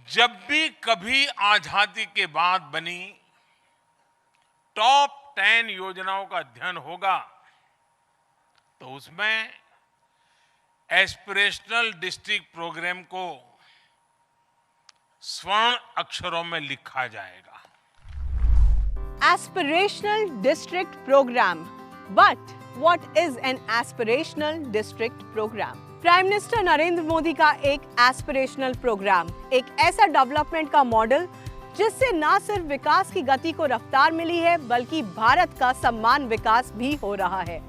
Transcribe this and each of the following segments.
जब भी कभी आजादी के बाद बनी टॉप 10 योजनाओं का अध्ययन होगा तो उसमें एस्पिरेशनल डिस्ट्रिक्ट प्रोग्राम को स्वर्ण अक्षरों में लिखा जाएगा। Aspirational District Program. But what is an Aspirational District Program? Prime minister Narendra Modi का एक एस्पिरेशनल प्रोग्राम, एक ऐसा डेवलपमेंट का मॉडल जिससे न सिर्फ विकास की गति को रफ्तार मिली है बल्कि भारत का सम्मान विकास भी हो रहा है।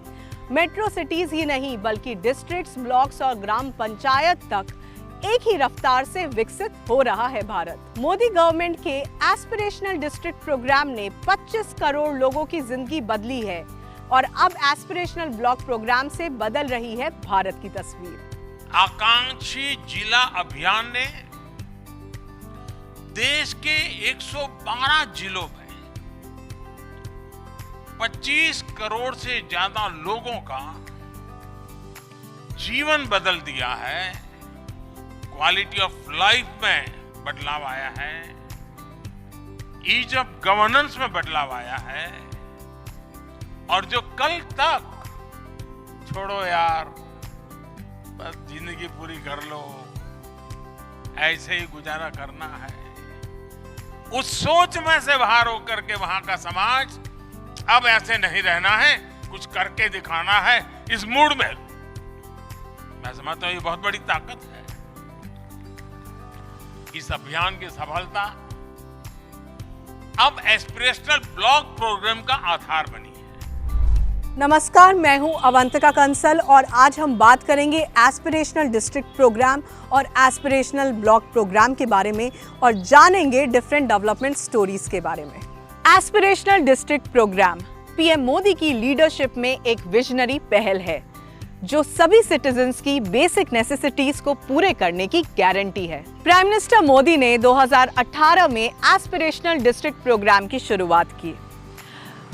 मेट्रो सिटीज ही नहीं बल्कि डिस्ट्रिक्ट्स, ब्लॉक्स और ग्राम पंचायत तक एक ही रफ्तार से विकसित हो रहा है भारत। मोदी गवर्नमेंट के एस्पिरेशनल डिस्ट्रिक्ट प्रोग्राम ने 25 करोड़ लोगों की जिंदगी बदली है और अब एस्पिरेशनल ब्लॉक प्रोग्राम से बदल रही है भारत की तस्वीर। आकांक्षी जिला अभियान ने देश के 112 जिलों में 25 करोड़ से ज्यादा लोगों का जीवन बदल दिया है, क्वालिटी ऑफ लाइफ में बदलाव आया है, ईज ऑफ गवर्नेंस में बदलाव आया है और जो कल तक छोड़ो यार बस जिंदगी पूरी कर लो, ऐसे ही गुजारा करना है, उस सोच में से बाहर होकर के वहां का समाज अब ऐसे नहीं रहना है, कुछ करके दिखाना है, इस मूड में मैं समझता हूं ये बहुत बड़ी ताकत है। इस अभियान की सफलता अब एस्पिरेशनल ब्लॉक प्रोग्राम का आधार बनी है। नमस्कार, मैं हूं अवंतिका कंसल और आज हम बात करेंगे एस्पिरेशनल डिस्ट्रिक्ट प्रोग्राम और एस्पिरेशनल ब्लॉक प्रोग्राम के बारे में और जानेंगे डिफरेंट डेवलपमेंट स्टोरीज के बारे में। Aspirational district programme PM Modi की लीडरशिप में एक विजनरी पहल है जो सभी सिटीजन्स की बेसिक नेसेसिटीज को पूरे करने की गारंटी है। प्राइम मिनिस्टर मोदी ने 2018 में एस्पिरेशनल डिस्ट्रिक्ट प्रोग्राम की शुरुआत की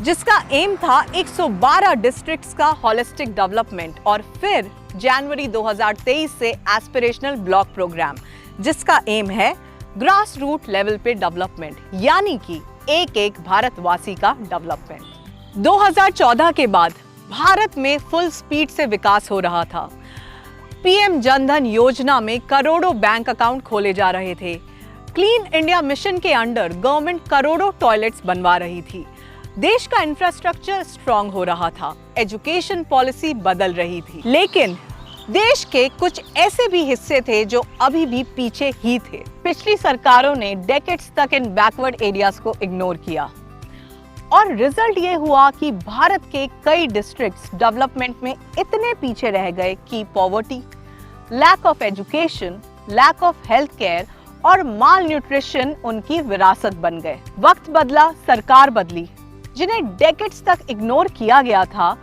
जिसका एम था 112 डिस्ट्रिक्ट्स का होलिस्टिक डेवलपमेंट और फिर जनवरी 2023 से एस्पिरेशनल ब्लॉक प्रोग्राम जिसका एम है ग्रास रूट लेवल पे डेवलपमेंट, यानी कि एक एक भारतवासी का डेवलपमेंट। 2014 के बाद भारत में फुल स्पीड से विकास हो रहा था। पीएम जनधन योजना में करोड़ों बैंक अकाउंट खोले जा रहे थे। क्लीन इंडिया मिशन के अंडर गवर्नमेंट करोड़ों टॉयलेट्स बनवा रही थी। देश का इंफ्रास्ट्रक्चर स्ट्रांग हो रहा था, एजुकेशन पॉलिसी बदल रही थी, लेकिन देश के कुछ ऐसे भी हिस्से थे जो अभी भी पीछे ही थे। पिछली सरकारों ने डेकेड्स तक इन बैकवर्ड एरियाज को इग्नोर किया और रिजल्ट ये हुआ कि भारत के कई डिस्ट्रिक्ट्स डेवलपमेंट में इतने पीछे रह गए कि poverty, lack of education, lack of health care और माल न्यूट्रिशन उनकी विरासत बन गए। वक्त बदला, सरकार बदली। जिन्हें डेकेड्स तक इग्नोर किया गया था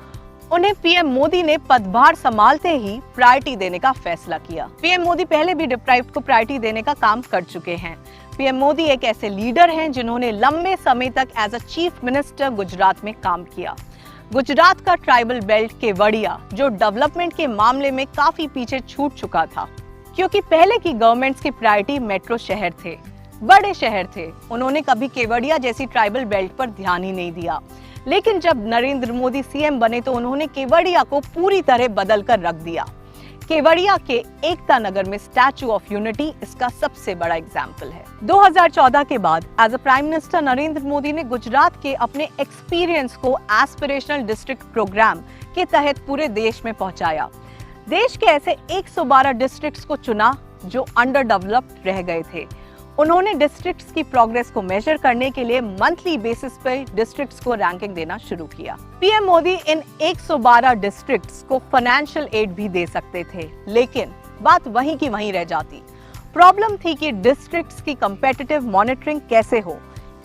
उन्हें पीएम मोदी ने पदभार संभालते ही प्रायोरिटी देने का फैसला किया। पीएम मोदी पहले भी डिप्राइव्ड को प्रायोरिटी देने का काम कर चुके हैं। पीएम मोदी एक ऐसे लीडर हैं जिन्होंने लंबे समय तक as a chief minister Gujarat में काम किया। गुजरात का ट्राइबल बेल्ट केवड़िया जो डेवलपमेंट के मामले में काफी पीछे छूट चुका था क्योंकि पहले की गवर्नमेंट्स की प्रायोरिटी मेट्रो शहर थे, बड़े शहर थे। उन्होंने कभी केवड़िया जैसी ट्राइबल बेल्ट पर ध्यान ही नहीं दिया, लेकिन जब नरेंद्र मोदी सीएम बने तो उन्होंने केवड़िया को पूरी तरह बदल कर रख दिया। केवड़िया के एकता नगर में स्टैचू ऑफ यूनिटी इसका सबसे बड़ा एग्जाम्पल है। 2014 के बाद as a prime minister Narendra Modi ने गुजरात के अपने एक्सपीरियंस को एस्पिरेशनल डिस्ट्रिक्ट प्रोग्राम के तहत पूरे देश में पहुंचाया। देश के ऐसे 112 डिस्ट्रिक्ट्स को चुना जो अंडर डेवलप्ड रह गए थे। उन्होंने डिस्ट्रिक्ट्स की प्रोग्रेस को मेजर करने के लिए मंथली बेसिस पे डिस्ट्रिक्ट्स को रैंकिंग देना शुरू किया। पीएम मोदी इन 112 डिस्ट्रिक्ट्स को फाइनेंशियल एड भी दे सकते थे, लेकिन बात वहीं की वहीं रह जाती। प्रॉब्लम थी कि डिस्ट्रिक्ट्स की कंपेटिटिव मॉनिटरिंग कैसे हो,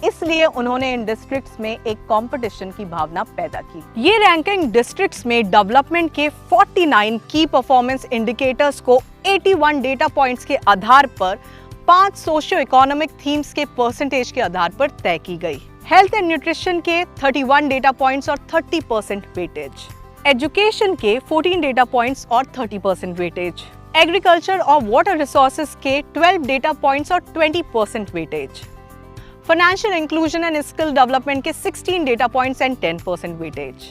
इसलिए उन्होंने इन डिस्ट्रिक्ट्स में एक कंपटीशन की भावना पैदा की। ये रैंकिंग डिस्ट्रिक्ट्स में डेवलपमेंट के 49 की परफॉर्मेंस इंडिकेटर्स को 81 डेटा पॉइंट्स के आधार पर 5 सोशियो इकोनॉमिक थीम्स के परसेंटेज के आधार पर तय की गई। हेल्थ एंड न्यूट्रिशन के 31 डेटा पॉइंट्स और 30% वेटेज, एजुकेशन के 14 डेटा पॉइंट्स और 30% वेटेज, एग्रीकल्चर और वाटर रिसोर्सेज के 12 डेटा पॉइंट्स और 20% weightage, financial inclusion and skill development के 16 data points and 10% weightage,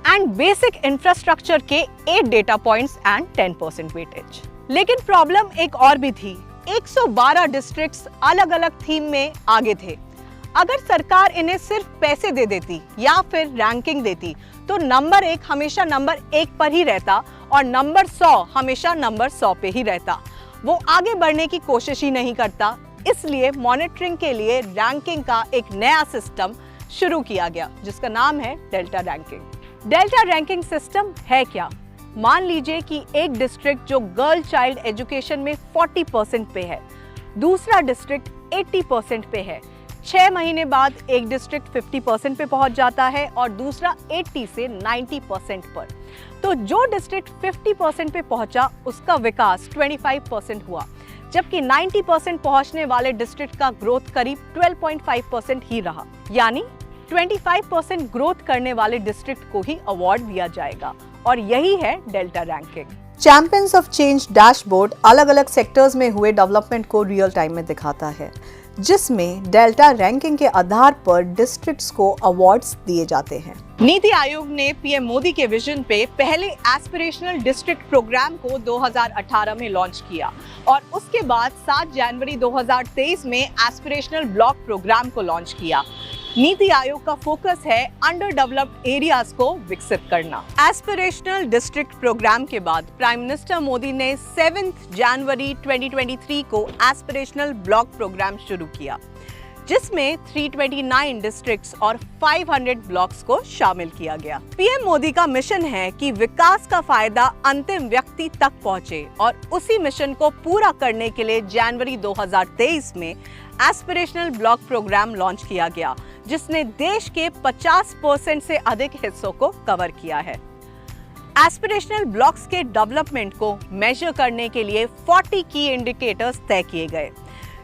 and basic infrastructure के 8 डेटा पॉइंट्स एंड 10% वेटेज। लेकिन प्रॉब्लम एक और भी थी, 112 डिस्ट्रिक्ट्स अलग अलग थीम में आगे थे। अगर सरकार इन्हें सिर्फ पैसे दे देती या फिर रैंकिंग देती तो नंबर 1 हमेशा नंबर 1 पर ही रहता और नंबर 100 हमेशा नंबर 100 पे ही रहता। वो आगे बढ़ने की कोशिश ही नहीं करता। इसलिए मॉनिटरिंग के लिए रैंकिंग का एक नया सिस्टम शुरू किया गया जिसका नाम है delta ranking. Delta ranking system है क्या? मान लीजिए कि एक डिस्ट्रिक्ट जो गर्ल चाइल्ड एजुकेशन में 40% पे है, दूसरा डिस्ट्रिक्ट 80% पे है, 6 महीने बाद एक डिस्ट्रिक्ट 50% पे पहुंच जाता है और दूसरा 80 से 90% पर। तो जो डिस्ट्रिक्ट 50% पे पहुंचा उसका विकास 25% हुआ, जबकि 90% पहुंचने वाले डिस्ट्रिक्ट का ग्रोथ करीब 12.5% ही रहा। यानी 25% ग्रोथ करने वाले डिस्ट्रिक्ट को ही अवार्ड दिया जाएगा और यही है delta ranking. Champions of change dashboard अलग अलग सेक्टर्स में हुए डेवलपमेंट को रियल टाइम में दिखाता है, जिसमें डेल्टा रैंकिंग के आधार पर डिस्ट्रिक्ट्स को अवार्ड्स दिए जाते हैं। नीति आयोग ने पीएम मोदी के विजन पे पहले एस्पिरेशनल डिस्ट्रिक्ट प्रोग्राम को 2018 में लॉन्च किया और उसके बाद 7 जनवरी 2023 में एस्पिरेशनल ब्लॉक प्रोग्राम को लॉन्च किया। नीति आयोग का फोकस है अंडर डेवलप्ड एरियाज को विकसित करना। एस्पिरेशनल डिस्ट्रिक्ट प्रोग्राम के बाद प्राइम मिनिस्टर मोदी ने 7 जनवरी 2023 को एस्पिरेशनल ब्लॉक प्रोग्राम शुरू किया, जिसमें 329 डिस्ट्रिक्ट्स और 500 ब्लॉक्स को शामिल किया गया। पीएम मोदी का मिशन है कि विकास का फायदा अंतिम व्यक्ति तक पहुंचे और उसी मिशन को पूरा करने के लिए जनवरी 2023 में एस्पिरेशनल ब्लॉक प्रोग्राम लॉन्च किया गया, जिसने देश के 50% से अधिक हिस्सों को कवर किया है। एस्पिरेशनल ब्लॉक्स के डेवलपमेंट को मेजर करने के लिए 40 की इंडिकेटर्स तय किए गए,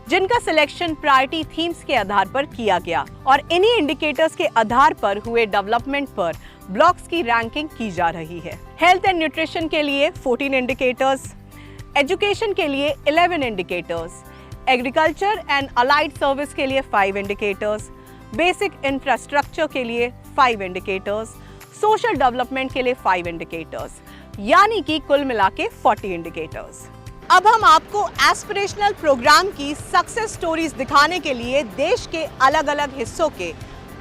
जिनका सिलेक्शन प्रायोरिटी थीम्स के आधार पर किया गया और इन्हीं इंडिकेटर्स के आधार पर हुए डेवलपमेंट पर ब्लॉक्स की रैंकिंग की जा रही है। हेल्थ एंड न्यूट्रिशन के लिए 14 इंडिकेटर्स, एजुकेशन के लिए 11 indicators, agriculture and allied service के लिए 5 इंडिकेटर्स, बेसिक इंफ्रास्ट्रक्चर के लिए 5 इंडिकेटर्स, सोशल डेवलपमेंट के लिए 5 इंडिकेटर्स, यानी कि कुल मिला के 40 इंडिकेटर्स। अब हम आपको एस्पिरेशनल प्रोग्राम की सक्सेस स्टोरीज दिखाने के लिए देश के अलग अलग हिस्सों के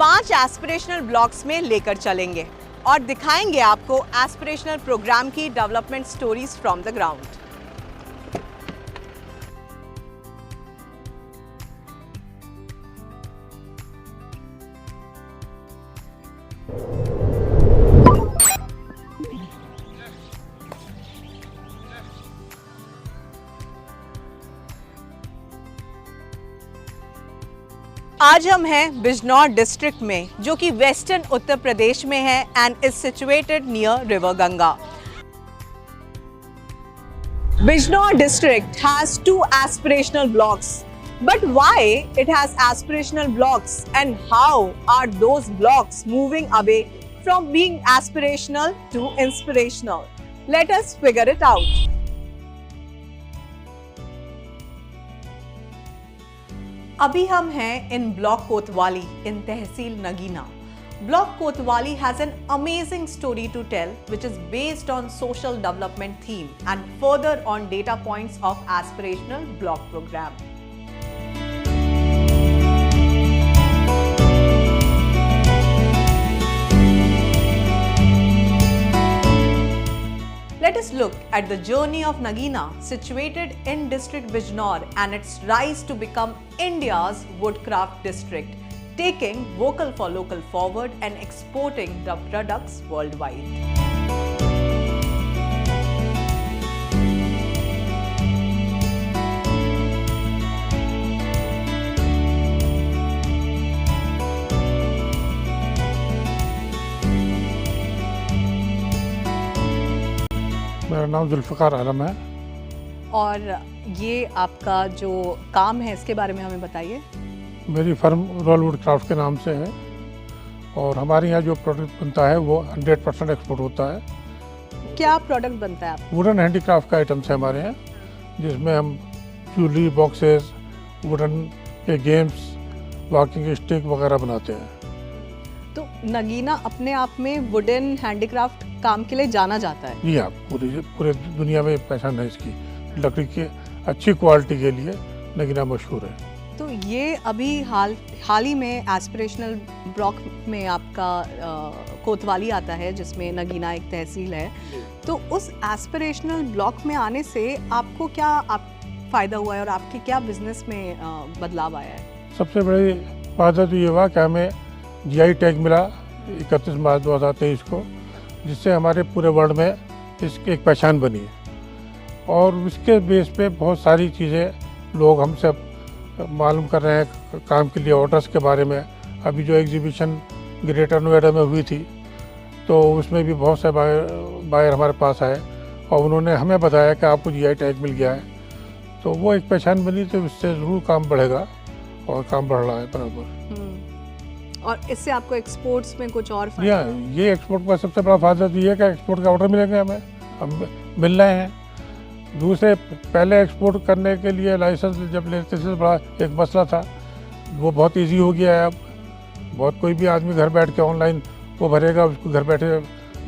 5 एस्पिरेशनल ब्लॉक्स में लेकर चलेंगे और दिखाएंगे आपको एस्पिरेशनल प्रोग्राम की development stories from the ground. आज हम हैं बिजनौर डिस्ट्रिक्ट में, जो कि वेस्टर्न उत्तर प्रदेश में है and is situated near river Ganga. Bijnor district has 2 aspirational blocks. But why it has aspirational blocks and how are those blocks moving away from being aspirational to inspirational? Let us figure it out. अभी हम हैं इन block कोतवाली इन तहसील Nagina. Block Kotwali has an amazing story to tell, which is based on social development theme and further on data points of aspirational block program. Let us look at the journey of Nagina, situated in district Bijnor, and its rise to become India's woodcraft district, taking vocal for local forward and exporting the products worldwide. मेरा नाम जुल्फ़िकार आलम है। और ये आपका जो काम है इसके बारे में हमें बताइए। मेरी फर्म रॉयल वुड क्राफ्ट के नाम से है और हमारे यहाँ जो प्रोडक्ट बनता है वो 100% एक्सपोर्ट होता है। क्या प्रोडक्ट बनता है आप? वुडन हैंडीक्राफ्ट का आइटम्स है हमारे यहाँ, जिसमें हम ज्वेलरी बॉक्सेस, वुडन के गेम्स, वॉकिंग स्टिक वगैरह बनाते हैं। तो नगीना अपने आप में वुडन हैंडीक्राफ्ट काम के लिए जाना जाता है। जी हाँ, पूरे दुनिया में पहचान है इसकी। लकड़ी की अच्छी क्वालिटी के लिए नगीना मशहूर है। तो ये अभी हाल ही में एस्पिरेशनल ब्लॉक में आपका कोतवाली आता है, जिसमें नगीना एक तहसील है। तो उस एस्पिरेशनल ब्लॉक में आने से आपको क्या फ़ायदा हुआ है और आपके क्या बिजनेस में बदलाव आया है? सबसे बड़ी फायदा तो ये हुआ कि हमें जीआई टैग मिला 31 मार्च 2023 को, जिससे हमारे पूरे वर्ल्ड में इसकी एक पहचान बनी है। और उसके बेस पे बहुत सारी चीज़ें लोग हमसे मालूम कर रहे हैं काम के लिए, ऑर्डर्स के बारे में। अभी जो एग्जीबिशन ग्रेटर नोएडा में हुई थी, तो उसमें भी बहुत से बायर हमारे पास आए और उन्होंने हमें बताया कि आपको जीआई टैग मिल गया है। तो वो एक पहचान बनी, तो इससे ज़रूर काम बढ़ेगा और काम बढ़ रहा है बराबर। और इससे आपको एक्सपोर्ट्स में कुछ और फायदा? ये एक्सपोर्ट का सबसे बड़ा फायदा तो ये है कि एक्सपोर्ट का ऑर्डर मिलेंगे हमें, अब मिल रहे हैं। दूसरे, पहले एक्सपोर्ट करने के लिए लाइसेंस जब लेते थे बड़ा एक मसला था, वो बहुत इजी हो गया है अब। बहुत कोई भी आदमी घर बैठ के ऑनलाइन वो भरेगा, उसको घर बैठे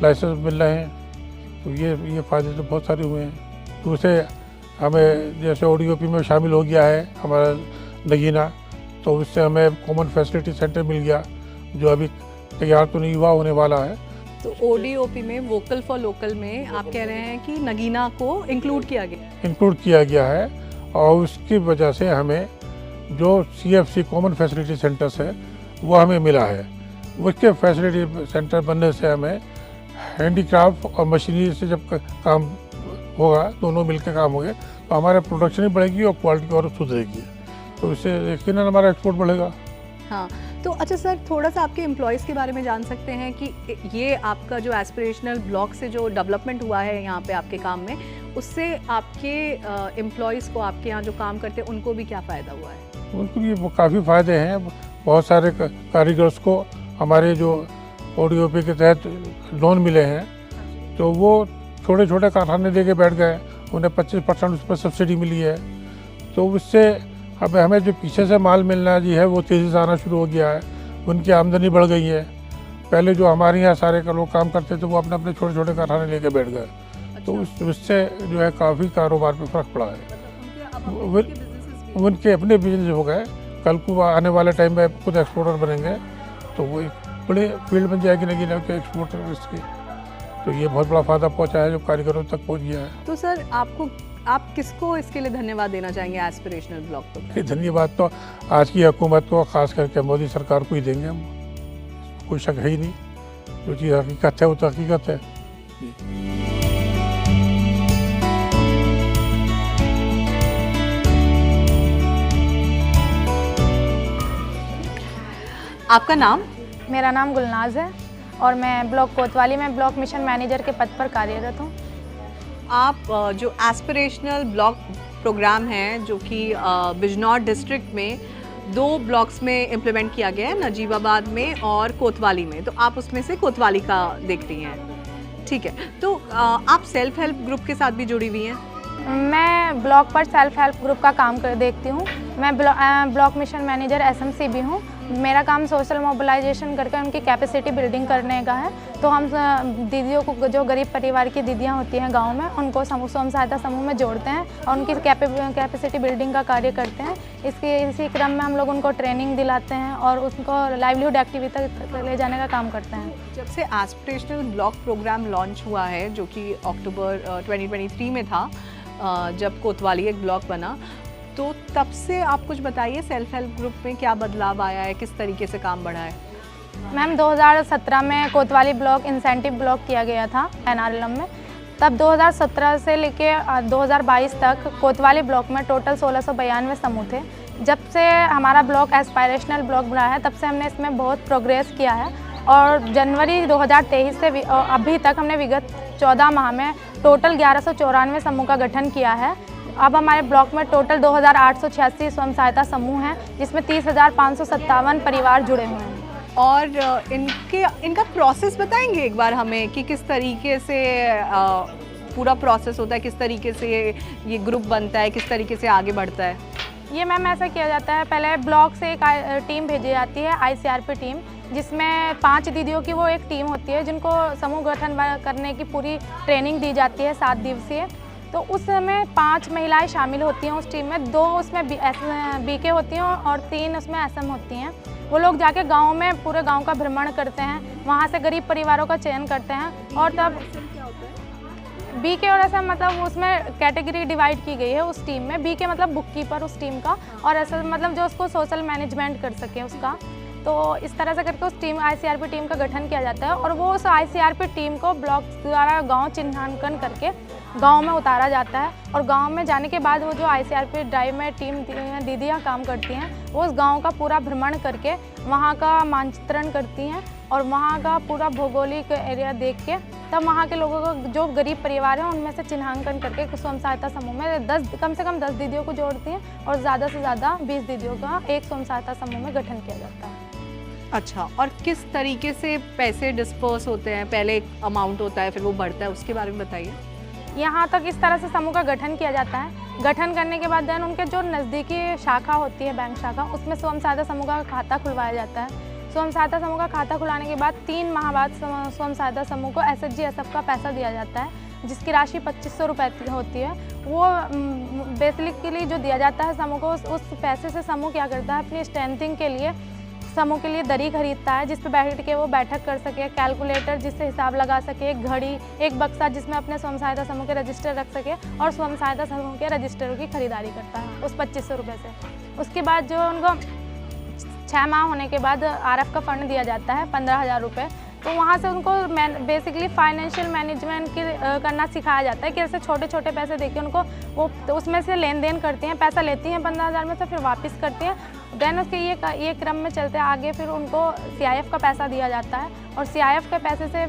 लाइसेंस मिल रहे हैं। तो ये फ़ायदे तो बहुत सारे हुए हैं। दूसरे, हमें जैसे ODOP में शामिल हो गया है हमारा नगीना, तो उससे हमें कॉमन फैसिलिटी सेंटर मिल गया, जो अभी तैयार तो नहीं हुआ, होने वाला है। तो ODOP में वोकल फॉर लोकल में आप कह रहे हैं कि नगीना को इंक्लूड किया गया है, और उसकी वजह से हमें जो CFC कॉमन फैसिलिटी सेंटर्स है वो हमें मिला है। उसके फैसिलिटी सेंटर बनने से हमें हैंडीक्राफ्ट और मशीनरी से जब काम होगा, दोनों मिलकर काम होंगे, तो हमारे प्रोडक्शन भी बढ़ेगी और क्वालिटी और सुधरेगी। तो इससे यकीनन हमारा एक्सपोर्ट बढ़ेगा। हाँ, तो अच्छा सर, थोड़ा सा आपके एम्प्लॉयज़ के बारे में जान सकते हैं कि ये आपका जो एस्पिरेशनल ब्लॉक से जो डेवलपमेंट हुआ है यहाँ पे आपके काम में, उससे आपके एम्प्लॉयज़ को, आपके यहाँ जो काम करते हैं, उनको भी क्या फ़ायदा हुआ है? उनको भी काफ़ी फ़ायदे हैं। बहुत सारे कारीगर्स को हमारे जो ODOP के तहत लोन मिले हैं, तो वो छोटे छोटे कारखाने दे के बैठ गए, उन्हें 25% उस पर सब्सिडी मिली है। तो उससे अब हमें जो पीछे से माल मिलना जी है वो तेज़ी से आना शुरू हो गया है, उनकी आमदनी बढ़ गई है। पहले जो हमारे यहाँ सारे लोग काम करते थे, वो अपने अपने छोटे छोटे कारखाने लेके बैठ गए। तो उससे जो है काफ़ी कारोबार पे फ़र्क पड़ा है। उनके अपने बिजनेस हो गए, कल को आने वाले टाइम में खुद एक्सपोर्टर बनेंगे, तो वो एक बड़े फील्ड बन जाएगी नगीना के एक्सपोर्टर इसकी। तो ये बहुत बड़ा फ़ायदा पहुँचा है, जो कारीगरों तक पहुँच गया है। तो सर, आप किसको इसके लिए धन्यवाद देना चाहेंगे एस्पिरेशनल ब्लॉक को? धन्यवाद तो आज की हुकूमत को, खास करके मोदी सरकार को ही देंगे हम, कोई शक है ही नहीं। जो चीज़ हकीकत है वो तो हकीकत है। आपका नाम? मेरा नाम गुलनाज है और मैं ब्लॉक कोतवाली में ब्लॉक मिशन मैनेजर के पद पर कार्यरत हूँ। आप जो एस्पिरेशनल ब्लॉक प्रोग्राम है, जो कि बिजनौर डिस्ट्रिक्ट में 2 ब्लॉक्स में इम्प्लीमेंट किया गया है, नजीबाबाद में और कोतवाली में, तो आप उसमें से कोतवाली का देख रही हैं, ठीक है। तो आप सेल्फ हेल्प ग्रुप के साथ भी जुड़ी हुई हैं? मैं ब्लॉक पर सेल्फ हेल्प ग्रुप का काम देखती हूँ। मैं ब्लॉक मिशन मैनेजर SMC भी हूँ। मेरा काम सोशल मोबिलाइजेशन करके उनकी कैपेसिटी बिल्डिंग करने का है। तो हम दीदियों को, जो गरीब परिवार की दीदियाँ होती हैं गांव में, उनको स्वयं सहायता समूह में जोड़ते हैं और उनकी कैपेसिटी बिल्डिंग का कार्य करते हैं। इसी क्रम में हम लोग उनको ट्रेनिंग दिलाते हैं और उसको लाइवलीहुड एक्टिविटी तक ले जाने का काम करते हैं। जब से एस्पिरेशनल ब्लॉक प्रोग्राम लॉन्च हुआ है, जो कि अक्टूबर 2023 में था, जब कोतवाली एक ब्लॉक बना, तो तब से आप कुछ बताइए, सेल्फ हेल्प ग्रुप में क्या बदलाव आया है, किस तरीके से काम बढ़ा है? मैम, 2017 में कोतवाली ब्लॉक इंसेंटिव ब्लॉक किया गया था NRLM में। तब 2017 से लेके 2022 तक कोतवाली ब्लॉक में टोटल 1692 समूह थे। जब से हमारा ब्लॉक एस्पायरेशनल ब्लॉक बना है, तब से हमने इसमें बहुत प्रोग्रेस किया है और जनवरी 2023 से अभी तक हमने विगत 14 माह में टोटल 1194 समूह का गठन किया है। अब हमारे ब्लॉक में टोटल 2886 स्वयं सहायता समूह हैं, जिसमें 30,557 परिवार जुड़े हुए हैं और इनका प्रोसेस बताएंगे एक बार हमें कि किस तरीके से पूरा प्रोसेस होता है, किस तरीके से ये ग्रुप बनता है, किस तरीके से आगे बढ़ता है? ये मैम ऐसा किया जाता है, पहले ब्लॉक से एक टीम भेजी जाती है, ICRP टीम, जिसमें 5 दीदियों की वो एक टीम होती है जिनको समूह गठन करने की पूरी ट्रेनिंग दी जाती है 7 दिवसीय। तो उस समय 5 महिलाएं शामिल होती हैं उस टीम में, 2 उसमें BK होती हैं और 3 उसमें SM होती हैं। वो लोग जाके गाँव में पूरे गाँव का भ्रमण करते हैं, वहाँ से गरीब परिवारों का चयन करते हैं। और तब BK और SM मतलब उसमें कैटेगरी डिवाइड की गई है उस टीम में। BK मतलब बुक कीपर उस टीम का, और SM मतलब जो उसको सोशल मैनेजमेंट कर सके उसका। तो इस तरह से करके उस टीम ICRP टीम का गठन किया जाता है और वो उस ICRP टीम को ब्लॉक द्वारा गांव चिन्हांकन करके गांव में उतारा जाता है। और गांव में जाने के बाद वो जो ICRP ड्राइव में टीम दीदियाँ काम करती हैं, वो उस गांव का पूरा भ्रमण करके वहाँ का मानचित्रण करती हैं और वहाँ का पूरा भौगोलिक एरिया देख के तब वहाँ के लोगों को, जो गरीब परिवार हैं, उनमें से चिन्हांकन करके स्वयं सहायता समूह में कम से कम 10 दीदियों को जोड़ती हैं और ज़्यादा से ज़्यादा 20 दीदियों का एक स्वयं सहायता समूह में गठन किया जाता है। अच्छा, और किस तरीके से पैसे डिस्पर्स होते हैं? पहले एक अमाउंट होता है, फिर वो बढ़ता है, उसके बारे में बताइए। यहाँ तक इस तरह से समूह का गठन किया जाता है। गठन करने के बाद देन उनके जो नज़दीकी शाखा होती है, बैंक शाखा, उसमें स्वयं सहायता समूह का खाता खुलवाया जाता है। स्वयं सहायता समूह का खाता खुलाने के बाद 3 माह बाद स्वयं सहायता समूह को SHG SF का पैसा दिया जाता है, जिसकी राशि 2500 रुपये होती है। वो बेसिकली जो दिया जाता है समूह को, उस पैसे से समूह क्या करता है, अपनी स्ट्रेंथिंग के लिए समूह के लिए दरी खरीदता है, जिस पे बैठ के वो बैठक कर सके, कैलकुलेटर जिससे हिसाब लगा सके, एक घड़ी, एक बक्सा जिसमें अपने स्वयं सहायता समूह के रजिस्टर रख सके, और स्वयं सहायता समूह के रजिस्टरों की खरीदारी करता है उस 2500 रुपये से। उसके बाद जो उनको 6 माह होने के बाद RF का फंड दिया जाता है 15,000 रुपये। तो वहाँ से उनको बेसिकली फाइनेंशियल मैनेजमेंट करना सिखाया जाता है, कि ऐसे छोटे छोटे पैसे देके उनको वो तो उसमें से लेन देन करती हैं, पैसा लेती हैं 15,000 में से, फिर वापस करती हैं। देन उसके ये क्रम में चलते आगे फिर उनको CIF का पैसा दिया जाता है, और CIF के पैसे से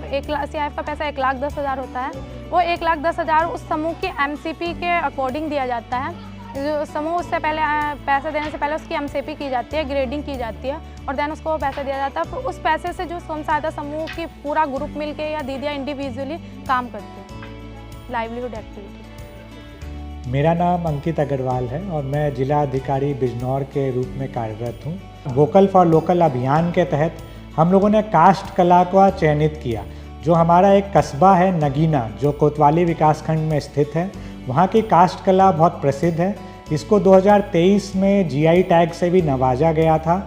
CIF का पैसा 1,10,000 होता है। वो 1,10,000 उस समूह की MCP के अकॉर्डिंग दिया जाता है। जो समूह उससे पहले पैसा देने से पहले उसकी MCP की जाती है, ग्रेडिंग की जाती है, और देन उसको पैसा दिया जाता है। फिर उस पैसे से जो स्वयं सहायता समूह की पूरा ग्रुप मिलके या दीदियाँ इंडिविजुअली काम करते हैं, लाइवलीहुड एक्टिविटी। मेरा नाम अंकित अग्रवाल है और मैं जिला अधिकारी बिजनौर के रूप में कार्यरत हूँ। वोकल फॉर लोकल अभियान के तहत हम लोगों ने काष्ठ कला को चयनित किया। जो हमारा एक कस्बा है नगीना, जो कोतवाली विकासखंड में स्थित है, वहाँ की काष्ठ कला बहुत प्रसिद्ध है। इसको 2023 में GI टैग से भी नवाजा गया था।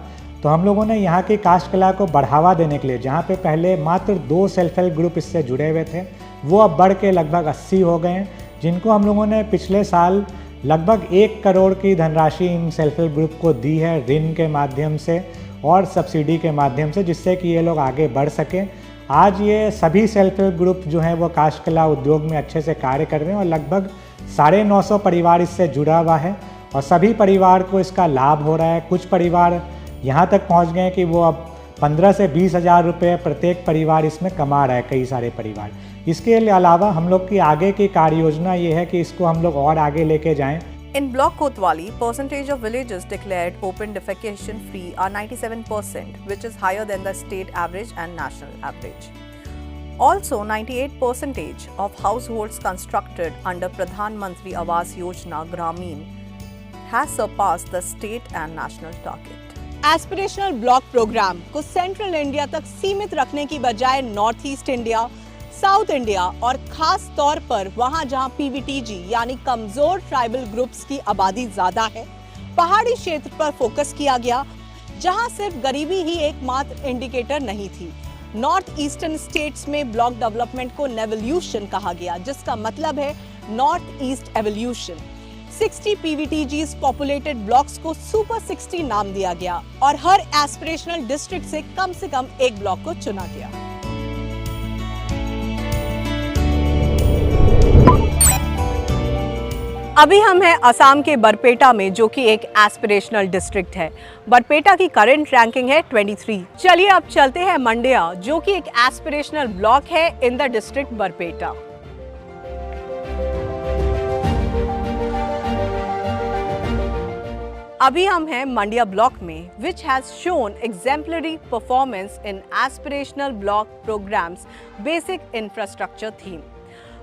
तो हम लोगों ने यहाँ की काष्ठ कला को बढ़ावा देने के लिए, जहाँ पे पहले मात्र 2 सेल्फ हेल्प ग्रुप इससे जुड़े हुए थे, वो अब बढ़ के लगभग 80 हो गए हैं, जिनको हम लोगों ने पिछले साल लगभग 1 करोड़ की धनराशि इन सेल्फ हेल्प ग्रुप को दी है, ऋण के माध्यम से और सब्सिडी के माध्यम से, जिससे कि ये लोग आगे बढ़ सकें। आज ये सभी सेल्फ हेल्प ग्रुप जो हैं वो काष्ठ कला उद्योग में अच्छे से कार्य कर रहे हैं और लगभग 950 परिवार इससे जुड़ा हुआ है और सभी परिवार को इसका लाभ हो रहा है। कुछ परिवार यहाँ तक पहुँच गए कि वो अब 15 से 20 हज़ार रुपये प्रत्येक परिवार इसमें कमा रहा है, कई सारे परिवार। इसके अलावा हम लोग की आगे की कार्य योजना ये है कि इसको हम लोग और आगे लेके जाएं। In Block Kotwali, percentage of villages declared open defecation free are 97%, which is higher than the state average and national average. Also, 98% of households constructed under Pradhan Mantri Awas Yojana Gramin has surpassed the state and national target. Aspirational Block Program को central India तक सीमित रखने की बजाय north east India, south India और खास तौर पर वहां जहां PVTG यानी कमजोर ट्राइबल ग्रुप्स की आबादी ज्यादा है, पहाड़ी क्षेत्र पर फोकस किया गया, जहां सिर्फ गरीबी ही एकमात्र इंडिकेटर नहीं थी। नॉर्थ ईस्टर्न स्टेट्स में ब्लॉक डेवलपमेंट को नेवोल्यूशन कहा गया, जिसका मतलब है north east evolution. 60 PVTGs populated blocks को सुपर 60 नाम दिया गया और हर एस्पिरेशनल डिस्ट्रिक्ट से कम एक ब्लॉक को चुना गया। अभी हम हैं असम के बरपेटा में, जो कि एक एस्पिरेशनल डिस्ट्रिक्ट है। बरपेटा की करंट रैंकिंग है 23। चलिए अब चलते हैं मंडिया, जो कि एक एस्पिरेशनल ब्लॉक है इन द डिस्ट्रिक्ट बरपेटा। अभी हम हैं मंडिया ब्लॉक में, which has shown exemplary performance in aspirational block programs basic infrastructure theme.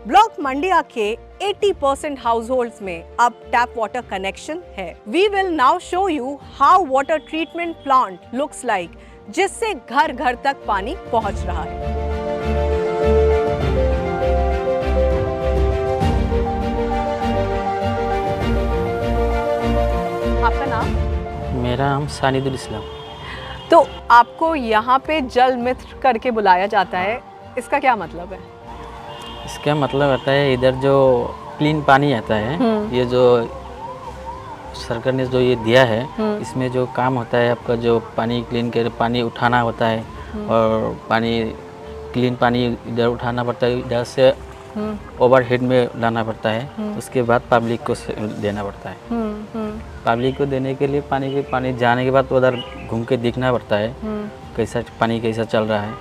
Block Mandia के 80% हाउसहोल्ड्स में अब टैप वाटर कनेक्शन है। We will now show you how water treatment plant looks like, जिससे घर घर तक पानी पहुंच रहा है। आपका नाम? मेरा नाम सानिदुल इस्लाम। तो आपको यहाँ पे जल मित्र करके बुलाया जाता है, इसका क्या मतलब है? इसका मतलब आता है इधर जो क्लीन पानी आता है, ये जो सरकार ने जो ये दिया है, इसमें जो काम होता है आपका जो पानी क्लीन कर पानी उठाना होता है और पानी क्लीन पानी इधर उठाना पड़ता है, इधर से ओवरहेड में लाना पड़ता है, उसके बाद पब्लिक को देना पड़ता है। पब्लिक को देने के लिए पानी जाने के बाद तो उधर घूम के देखना पड़ता है कैसा पानी कैसा चल रहा है,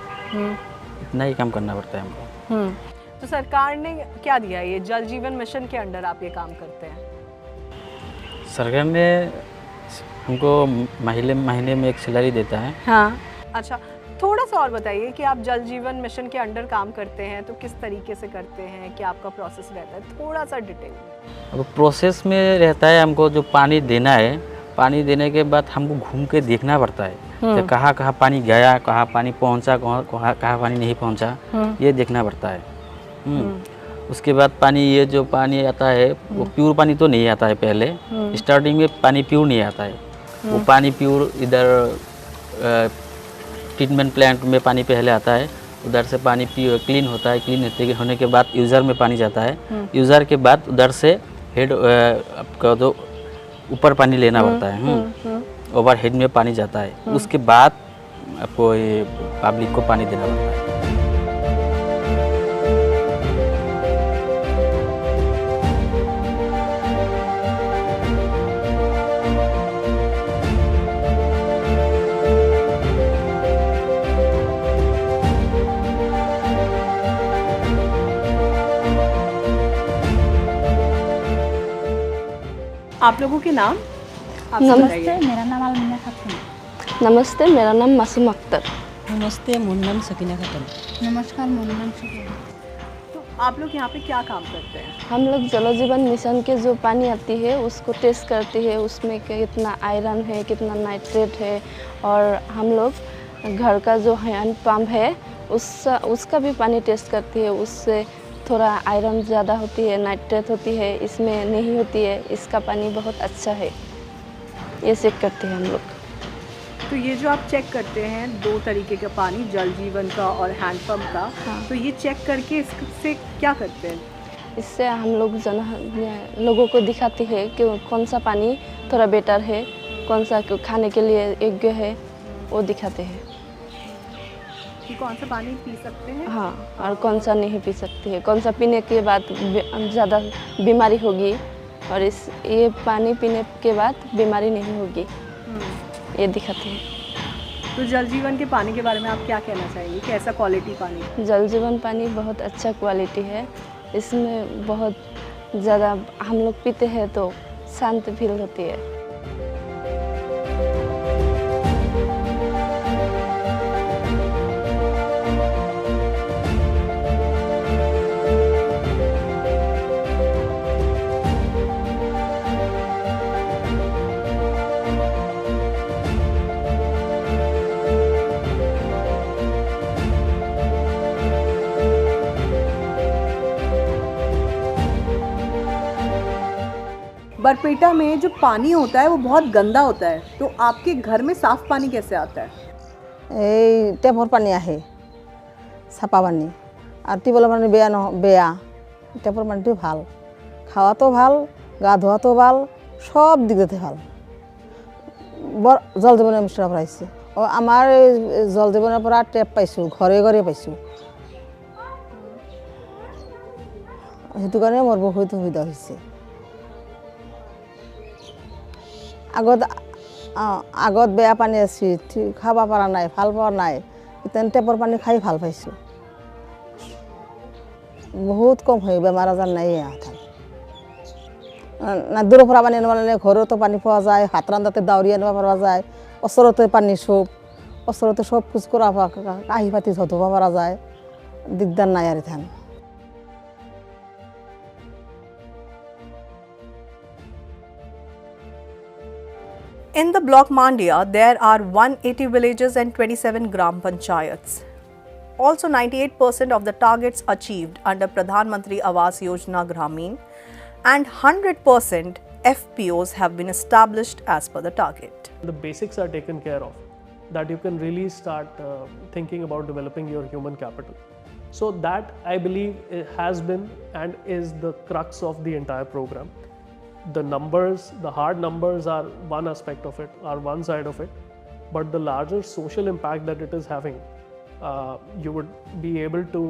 इतना ही काम करना पड़ता है हमको। तो सरकार ने क्या दिया? ये जल जीवन मिशन के अंडर आप ये काम करते हैं? सरकार ने हमको महीने में एक सैलरी देता है। हाँ। अच्छा, थोड़ा सा और बताइए कि आप जल जीवन मिशन के अंडर काम करते हैं तो किस तरीके से करते हैं, क्या आपका प्रोसेस रहता है, थोड़ा सा डिटेल। अब प्रोसेस में रहता है हमको जो पानी देना है, पानी देने के बाद हमको घूम के देखना पड़ता है कि कहाँ कहाँ पानी गया, कहाँ पानी पहुँचा, कहाँ पानी नहीं पहुँचा, ये देखना पड़ता है। उसके बाद पानी ये जो पानी आता है वो प्योर पानी तो नहीं आता है। पहले स्टार्टिंग में पानी प्योर नहीं आता है, वो पानी प्योर इधर ट्रीटमेंट प्लांट में पानी पहले आता है, उधर से पानी क्लीन होता है, क्लीन होने के बाद यूज़र में पानी जाता है, यूज़र के बाद उधर से हेड आपका तो ऊपर पानी लेना पड़ता है, ओवर हेड में पानी जाता है, उसके बाद आपको ये पब्लिक को पानी देना पड़ता है। आप लोगों के नाम? आप नमस्ते, मेरा नाम अलमीना खातून। नमस्ते, मेरा नाम मासूम अख्तर। नमस्ते, मेरा नाम सकीना खातून। नमस्कार, मेरा नाम सकीना। तो आप लोग यहाँ पे क्या काम करते हैं? हम लोग जल जीवन मिशन के जो पानी आती है उसको टेस्ट करते हैं, उसमें कितना आयरन है, कितना नाइट्रेट है, और हम लोग घर का जो हैंड पंप है उसका भी पानी टेस्ट करती है, उससे थोड़ा आयरन ज़्यादा होती है, नाइट्रेट होती है, इसमें नहीं होती है, इसका पानी बहुत अच्छा है, ये चेक करते हैं हम लोग। तो ये जो आप चेक करते हैं, दो तरीके का पानी, जल जीवन का और हैंडपम्प का, हाँ। तो ये चेक करके इससे क्या करते हैं? इससे हम लोग लोगों को दिखाते हैं कि कौन सा पानी थोड़ा बेटर है, कौन सा खाने के लिए योग्य है, वो दिखाते हैं कि कौन सा पानी पी सकते हैं। हाँ, और कौन सा नहीं पी सकते हैं, कौन सा पीने के बाद ज़्यादा बीमारी होगी और ये पानी पीने के बाद बीमारी नहीं होगी, ये दिखाते हैं। तो जल जीवन के पानी के बारे में आप क्या कहना चाहेंगे, कैसा क्वालिटी पानी? जल जीवन पानी बहुत अच्छा क्वालिटी है, इसमें बहुत ज़्यादा हम लोग पीते हैं तो शांत फील होती है। बरपेटा में जो पानी होता है वो बहुत गंदा होता है, तो आपके घर में साफ पानी कैसे आता है? এই টেপর পানি আহে, ছাপা পানি, আর টিউবওয়েলের পানি বেয়া। টেপর পানিটাও ভাল, খাওয়াতেও ভাল, গা ধোয়াতেও ভাল, সব দিক দিতে ভাল। জল জীবনের মিশনের পৰা আহিছে, আমাৰ জল জীবনের পৰা টেপ পাইছোঁ, ঘৰে ঘৰে পাইছোঁ, সেইটো কাৰণে মোৰ বহুত সুবিধা হৈছে। আগত বেয়া পানী আছিল, খাব পৰা নাই, ভাল পোৱা নাই, এতিয়া টেপৰ পানী খাই ভাল পাইছোঁ, বহুত কম হয়, বেমাৰ আজাৰ নাই। না দূৰৰ পৰা পানী আনিব নালাগে, ঘৰতো পানী পোৱা যায়, হাত ৰান্ধাতে দাউৰি আনিব পৰা যায়, ওচৰতে পানী চব, ওচৰতে চব কুচ কৰা কাঁহী পাতি ধুব পৰা যায়, দিগদাৰ নাই আৰু ধান। In the block Mandya, there are 180 villages and 27 gram panchayats. Also, 98% of the targets achieved under Pradhan Mantri Awas Yojana Gramin and 100% FPOs have been established as per the target. The basics are taken care of, that you can really start thinking about developing your human capital. So that, I believe, has been and is the crux of the entire program. The numbers, the hard numbers are one aspect of it, are one side of it, but the larger social impact that it is having, you would be able to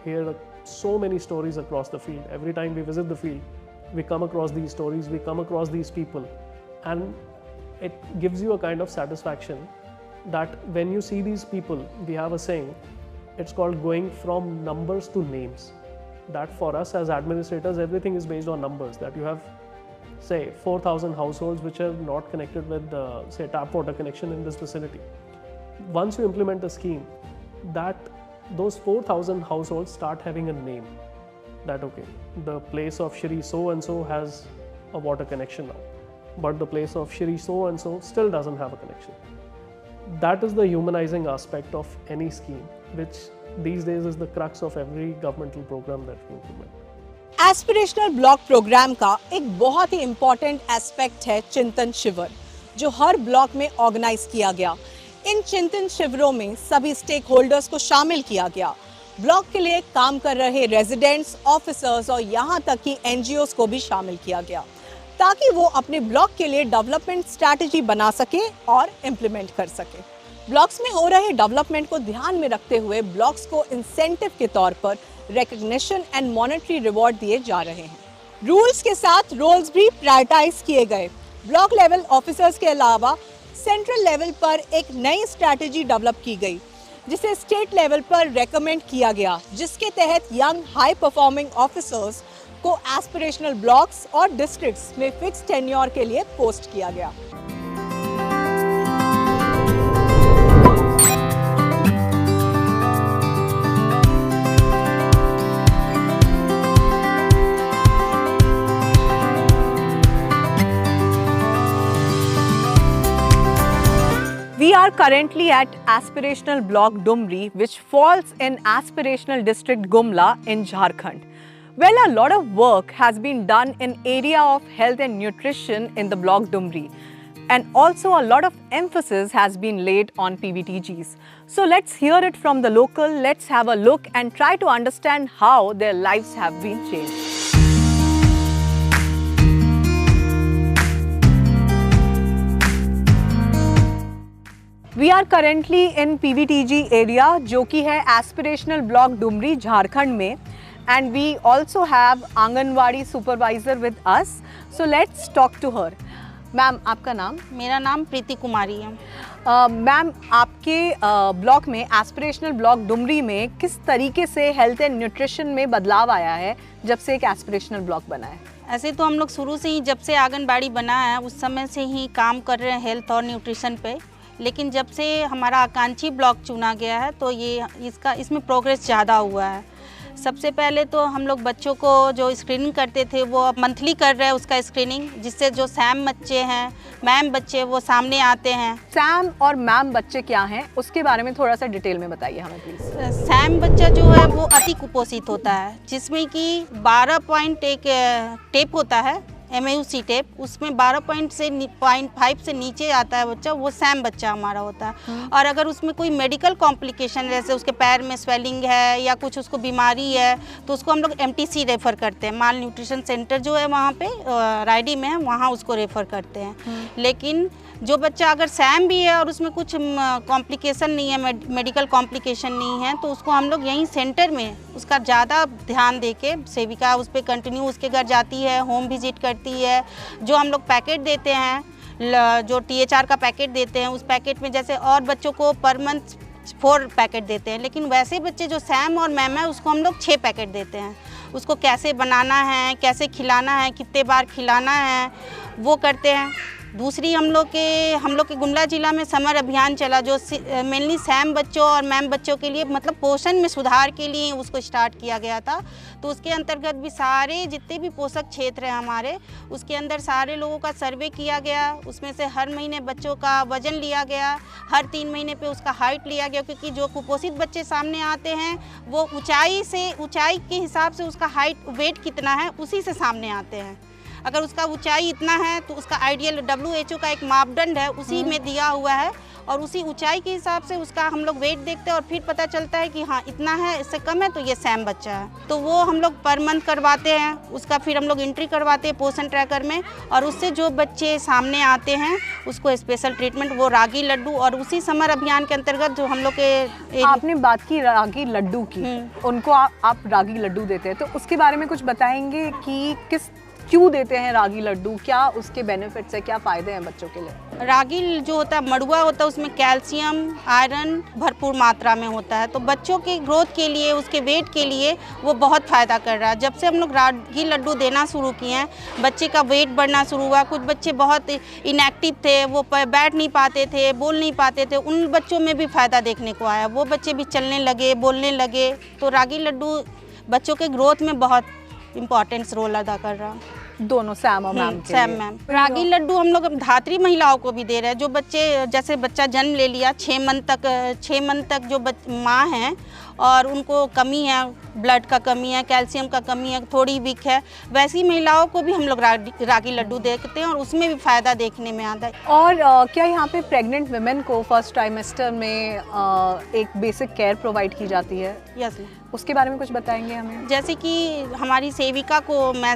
hear so many stories across the field. Every time we visit the field, we come across these stories, we come across these people, and it gives you a kind of satisfaction that when you see these people, we have a saying, it's called going from numbers to names. That for us as administrators, everything is based on numbers, that you have say 4,000 households which are not connected with say tap water connection in this vicinity. Once you implement a scheme, that those 4,000 households start having a name, that okay, the place of Shri so and so has a water connection now, but the place of Shri so and so still doesn't have a connection. That is the humanizing aspect of any scheme, which these days is the crux of every governmental program that we implement. Aspirational block programme का एक बहुत ही important aspect है चिंतन शिविर, जो हर block में organise किया गया। इन चिंतन शिविरों में सभी स्टेक होल्डर्स को शामिल किया गया। ब्लॉक के लिए काम कर रहे रेजिडेंट्स, ऑफिसर्स और यहाँ तक कि एनजीओस को भी शामिल किया गया, ताकि वो अपने ब्लॉक के लिए डेवलपमेंट स्ट्रैटेजी बना सके और इम्प्लीमेंट कर सके। ब्लॉक्स में हो रहे डेवलपमेंट को ध्यान में रखते हुए ब्लॉक्स को इंसेंटिव के तौर पर रिकॉग्निशन एंड मॉनेटरी रिवॉर्ड दिए जा रहे हैं। रूल्स के साथ रोल्स भी प्रायोरिटाइज किए गए। ब्लॉक लेवल ऑफिसर्स के अलावा सेंट्रल लेवल पर एक नई स्ट्रैटेजी डेवलप की गई, जिसे स्टेट लेवल पर रेकमेंड किया गया, जिसके तहत यंग हाई परफॉर्मिंग ऑफिसर्स को एस्पिरेशनल ब्लॉक्स और डिस्ट्रिक्ट्स में फिक्स टेन्योर के लिए पोस्ट किया गया। We are currently at Aspirational Block Dumri, which falls in Aspirational District Gumla in Jharkhand. Well, a lot of work has been done in area of health and nutrition in the block Dumri, and also a lot of emphasis has been laid on PVTGs. So let's hear it from the local. Let's have a look and try to understand how their lives have been changed. We are currently in PVTG area, जो कि है aspirational block Dumri Jharkhand में, and we also have anganwadi supervisor with us. So let's talk to her. Ma'am, आपका नाम? मेरा नाम प्रीति कुमारी है। Ma'am, आपके ब्लॉक में एस्पिरेशनल ब्लॉक डुमरी में किस तरीके से हेल्थ एंड न्यूट्रिशन में बदलाव आया है जब से एक एस्पिरेशनल ब्लॉक बना है? ऐसे तो हम लोग शुरू से ही, जब से आंगनबाड़ी बना है उस समय से ही काम कर रहे हैं हेल्थ और न्यूट्रिशन पे, लेकिन जब से हमारा आकांक्षी ब्लॉक चुना गया है तो इसमें प्रोग्रेस ज़्यादा हुआ है। सबसे पहले तो हम लोग बच्चों को जो स्क्रीनिंग करते थे वो अब मंथली कर रहे हैं उसका स्क्रीनिंग, जिससे जो सैम बच्चे हैं, मैम बच्चे, वो सामने आते हैं। सैम और मैम बच्चे क्या हैं, उसके बारे में थोड़ा सा डिटेल में बताइए हमें प्लीज़। सैम बच्चा जो है वो अति कुपोषित होता है, जिसमें कि 12 पॉइंट एक टेप होता है, MAUC टेप, उसमें 12.5 से नीचे आता है बच्चा, वो सैम बच्चा हमारा होता है। और अगर उसमें कोई मेडिकल कॉम्प्लिकेशन, जैसे उसके पैर में स्वेलिंग है या कुछ उसको बीमारी है, तो उसको हम लोग MTC रेफ़र करते हैं, माल न्यूट्रिशन सेंटर जो है वहाँ पे रायडी में है, वहाँ उसको रेफ़र करते हैं। लेकिन जो बच्चा अगर सैम भी है और उसमें कुछ कॉम्प्लिकेशन नहीं है, मेडिकल कॉम्प्लिकेशन नहीं है, तो उसको हम लोग यहीं सेंटर में उसका ज़्यादा ध्यान दे के, सेविका उस पर कंटिन्यू उसके घर जाती है, होम विजिट करती है। जो हम लोग पैकेट देते हैं, जो THR का पैकेट देते हैं, उस पैकेट में जैसे और बच्चों को पर मंथ 4 पैकेट देते हैं, लेकिन वैसे बच्चे जो सैम और मैम है उसको हम लोग 6 पैकेट देते हैं। उसको कैसे बनाना है, कैसे खिलाना है, कितने बार खिलाना है, वो करते हैं। दूसरी हम लोग के गुमला ज़िला में समर अभियान चला जो मेनली सैम बच्चों और मैम बच्चों के लिए मतलब पोषण में सुधार के लिए उसको स्टार्ट किया गया था। तो उसके अंतर्गत भी सारे जितने भी पोषक क्षेत्र हैं हमारे, उसके अंदर सारे लोगों का सर्वे किया गया। उसमें से हर महीने बच्चों का वजन लिया गया, हर 3 महीने पे उसका हाइट लिया गया, क्योंकि जो कुपोषित बच्चे सामने आते हैं वो ऊंचाई के हिसाब से उसका हाइट वेट कितना है उसी से सामने आते हैं। अगर उसका ऊंचाई इतना है तो उसका आइडियल WHO का एक मापदंड है उसी में दिया हुआ है, और उसी ऊंचाई के हिसाब से उसका हम लोग वेट देखते हैं और फिर पता चलता है कि हाँ इतना है, इससे कम है तो ये सैम बच्चा है। तो वो हम लोग पर मंथ करवाते हैं, उसका फिर हम लोग एंट्री करवाते हैं पोषण ट्रैकर में, और उससे जो बच्चे सामने आते हैं उसको स्पेशल ट्रीटमेंट, वो रागी लड्डू, और उसी समर अभियान के अंतर्गत जो हम लोग के आपने बात की रागी लड्डू की, उनको आप रागी लड्डू देते हैं, तो उसके बारे में कुछ बताएंगे कि क्यों देते हैं रागी लड्डू, क्या उसके बेनिफिट्स है, क्या फ़ायदे हैं बच्चों के लिए? रागी जो होता है मड़ुआ होता है, उसमें कैल्शियम आयरन भरपूर मात्रा में होता है, तो बच्चों के ग्रोथ के लिए, उसके वेट के लिए वो बहुत फ़ायदा कर रहा है। जब से हम लोग रागी लड्डू देना शुरू किए हैं, बच्चे का वेट बढ़ना शुरू हुआ। कुछ बच्चे बहुत इनएक्टिव थे, वो बैठ नहीं पाते थे, बोल नहीं पाते थे, उन बच्चों में भी फ़ायदा देखने को आया। वो बच्चे भी चलने लगे, बोलने लगे। तो रागी लड्डू बच्चों के ग्रोथ में बहुत इम्पॉर्टेंस रोल अदा कर रहा है। दोनों सैम और मैम के सैम मैम। रागी लड्डू हम लोग धात्री महिलाओं को भी दे रहे हैं, जो बच्चे जैसे बच्चा जन्म ले लिया 6 मंथ तक जो माँ हैं और उनको कमी है, ब्लड का कमी है, कैल्शियम का कमी है, थोड़ी वीक है, वैसी महिलाओं को भी हम लोग रागी लड्डू देते हैं और उसमें भी फ़ायदा देखने में आता है। और क्या यहाँ पे प्रेग्नेंट वुमेन को फर्स्ट ट्राइमेस्टर में एक बेसिक केयर प्रोवाइड की जाती है? यस, उसके बारे में कुछ बताएंगे हमें? जैसे कि हमारी सेविका को मैं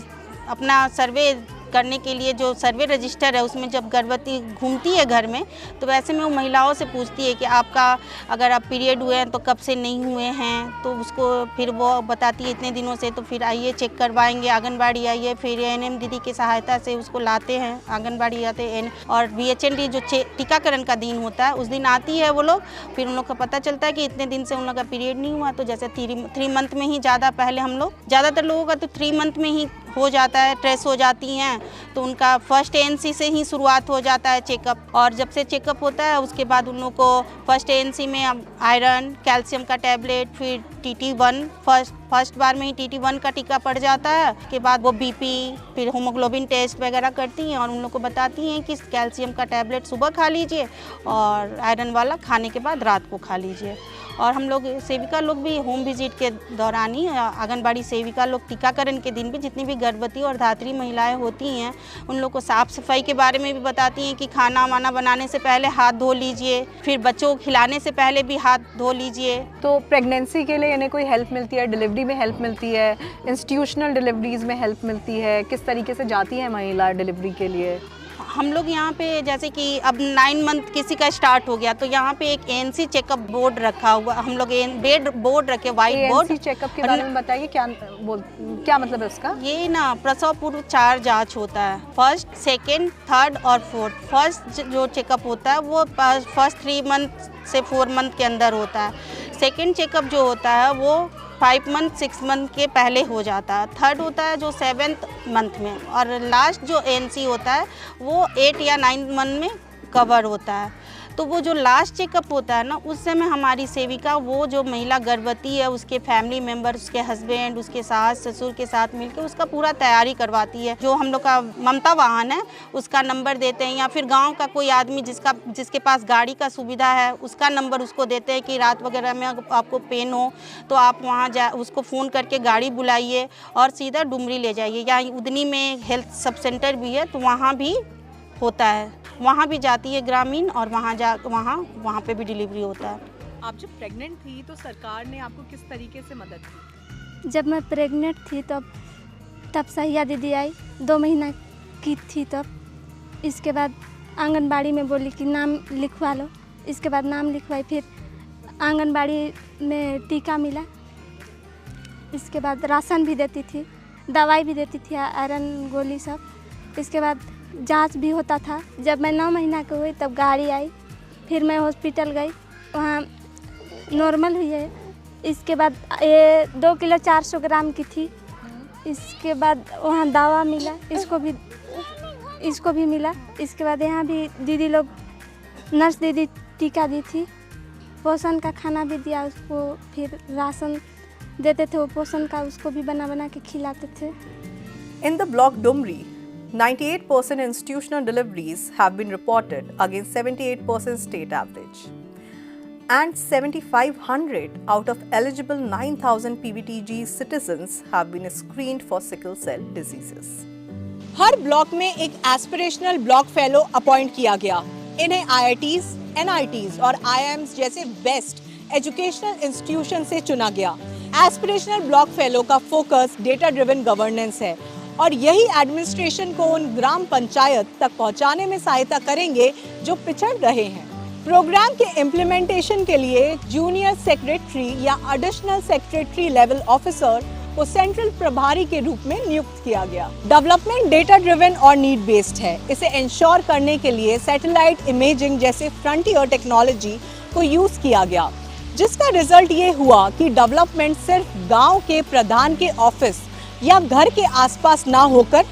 अपना सर्वे करने के लिए, जो सर्वे रजिस्टर है उसमें जब गर्भवती घूमती है घर में, तो वैसे में वो महिलाओं से पूछती है कि आपका अगर आप पीरियड हुए हैं तो कब से नहीं हुए हैं, तो उसको फिर वो बताती है इतने दिनों से, तो फिर आइए चेक करवाएंगे, आंगनबाड़ी आइए, फिर ANM दीदी की सहायता से उसको लाते हैं, आंगनबाड़ी आते हैं, और BHND जो टीकाकरण का दिन होता है उस दिन आती है वो लोग, फिर उन लोग का पता चलता है कि इतने दिन से उन लोग का पीरियड नहीं हुआ। तो जैसे 3 मंथ में ही ज़्यादा, पहले हम लोग ज़्यादातर लोगों का तो 3 मंथ में ही हो जाता है, ट्रेस हो जाती हैं, तो उनका फर्स्ट ANC से ही शुरुआत हो जाता है चेकअप, और जब से चेकअप होता है उसके बाद उन लोगों को फर्स्ट ANC में आयरन, कैल्शियम का टैबलेट, फिर TT1 फर्स्ट बार में ही TT1 का टीका पड़ जाता है। उसके बाद वो BP, फिर होमोग्लोबिन टेस्ट वगैरह करती हैं और उन लोग को बताती हैं कि कैल्शियम का टैबलेट सुबह खा लीजिए और आयरन वाला खाने के बाद रात को खा लीजिए। और हम लोग सेविका लोग भी होम विजिट के दौरान ही, आंगनबाड़ी सेविका लोग टीकाकरण के दिन भी जितनी भी गर्भवती और धात्री महिलाएं होती हैं उन लोग को साफ़ सफाई के बारे में भी बताती हैं कि खाना वाना बनाने से पहले हाथ धो लीजिए, फिर बच्चों को खिलाने से पहले भी हाथ धो लीजिए। तो प्रेगनेंसी के लिए इन्हें कोई हेल्प मिलती है, डिलीवरी में हेल्प मिलती है, इंस्टीट्यूशनल डिलीवरीज में हेल्प मिलती है, किस तरीके से जाती है महिला डिलीवरी के लिए? हम लोग यहाँ पे जैसे कि अब 9 मंथ किसी का स्टार्ट हो गया तो यहाँ पे एक ANC चेकअप बोर्ड रखा हुआ, हम लोग बोर्ड रखे, वाइट बोर्ड। ANC चेकअप के बारे में बताइए, क्या मतलब है उसका? ये ना प्रसव पूर्व 4 जांच होता है, फर्स्ट, सेकेंड, थर्ड और फोर्थ। फर्स्ट जो चेकअप होता है वो फर्स्ट 3 मंथ से 4 मंथ के अंदर होता है। सेकेंड चेकअप जो होता है वो 5 मंथ 6 मंथ के पहले हो जाता है। थर्ड होता है जो 7th मंथ में, और लास्ट जो ANC होता है वो 8 या 9 मंथ में कवर होता है। तो वो जो लास्ट चेकअप होता है ना, उस समय हमारी सेविका वो जो महिला गर्भवती है उसके फैमिली मेम्बर, उसके हस्बैंड, उसके सास ससुर के साथ मिलकर उसका पूरा तैयारी करवाती है। जो हम लोग का ममता वाहन है उसका नंबर देते हैं, या फिर गांव का कोई आदमी जिसके पास गाड़ी का सुविधा है उसका नंबर उसको देते हैं कि रात वगैरह में आपको पेन हो तो आप वहाँ उसको फ़ोन करके गाड़ी बुलाइए और सीधा डुमरी ले जाइए। या उदनी में हेल्थ सब सेंटर भी है तो वहाँ भी होता है, वहाँ भी जाती है ग्रामीण, और वहाँ पे भी डिलीवरी होता है। आप जब प्रेग्नेंट थी तो सरकार ने आपको किस तरीके से मदद की? जब मैं प्रेग्नेंट थी तब सहिया दीदी आई, 2 महीना की थी तब। इसके बाद आंगनबाड़ी में बोली कि नाम लिखवा लो, इसके बाद नाम लिखवाई, फिर आंगनबाड़ी में टीका मिला, इसके बाद राशन भी देती थी, दवाई भी देती थी, आयरन गोली सब। इसके बाद जांच भी होता था। जब मैं 9 महीना की हुई तब गाड़ी आई, फिर मैं हॉस्पिटल गई, वहाँ नॉर्मल हुई है। इसके बाद ये 2 किलो 400 ग्राम की थी, इसके बाद वहाँ दवा मिला, इसको भी मिला। इसके बाद यहाँ भी दीदी लोग, नर्स दीदी टीका दी थी, पोषण का खाना भी दिया उसको, फिर राशन देते थे वो पोषण का, उसको भी बना बना के खिलाते थे। In the block Dumri, 98% institutional deliveries have been reported against 78% state average. And 7,500 out of eligible 9,000 PBTG citizens have been screened for sickle cell diseases. Her block में एक एस्पिरेशनल ब्लॉक फेलो अपॉइंट किया गया। इन्हें IITs, NITs और IIMs जैसे best educational institution से चुना गया। एस्पिरेशनल ब्लॉक फेलो का फोकस डेटा ड्रिवन गवर्नेंस है और यही एडमिनिस्ट्रेशन को उन ग्राम पंचायत तक पहुंचाने में सहायता करेंगे जो पिछड़ रहे हैं। प्रोग्राम के इम्प्लीमेंटेशन के लिए जूनियर सेक्रेटरी या एडिशनल सेक्रेटरी लेवल ऑफिसर को सेंट्रल प्रभारी के रूप में नियुक्त किया गया। डेवलपमेंट डेटा ड्रिवन और नीड बेस्ड है। इसे इंश्योर करने के लिए सैटेलाइट इमेजिंग जैसे फ्रंटियर टेक्नोलॉजी को यूज किया गया, जिसका रिजल्ट ये हुआ कि डेवलपमेंट सिर्फ गांव के प्रधान के ऑफिस या घर के आसपास ना होकर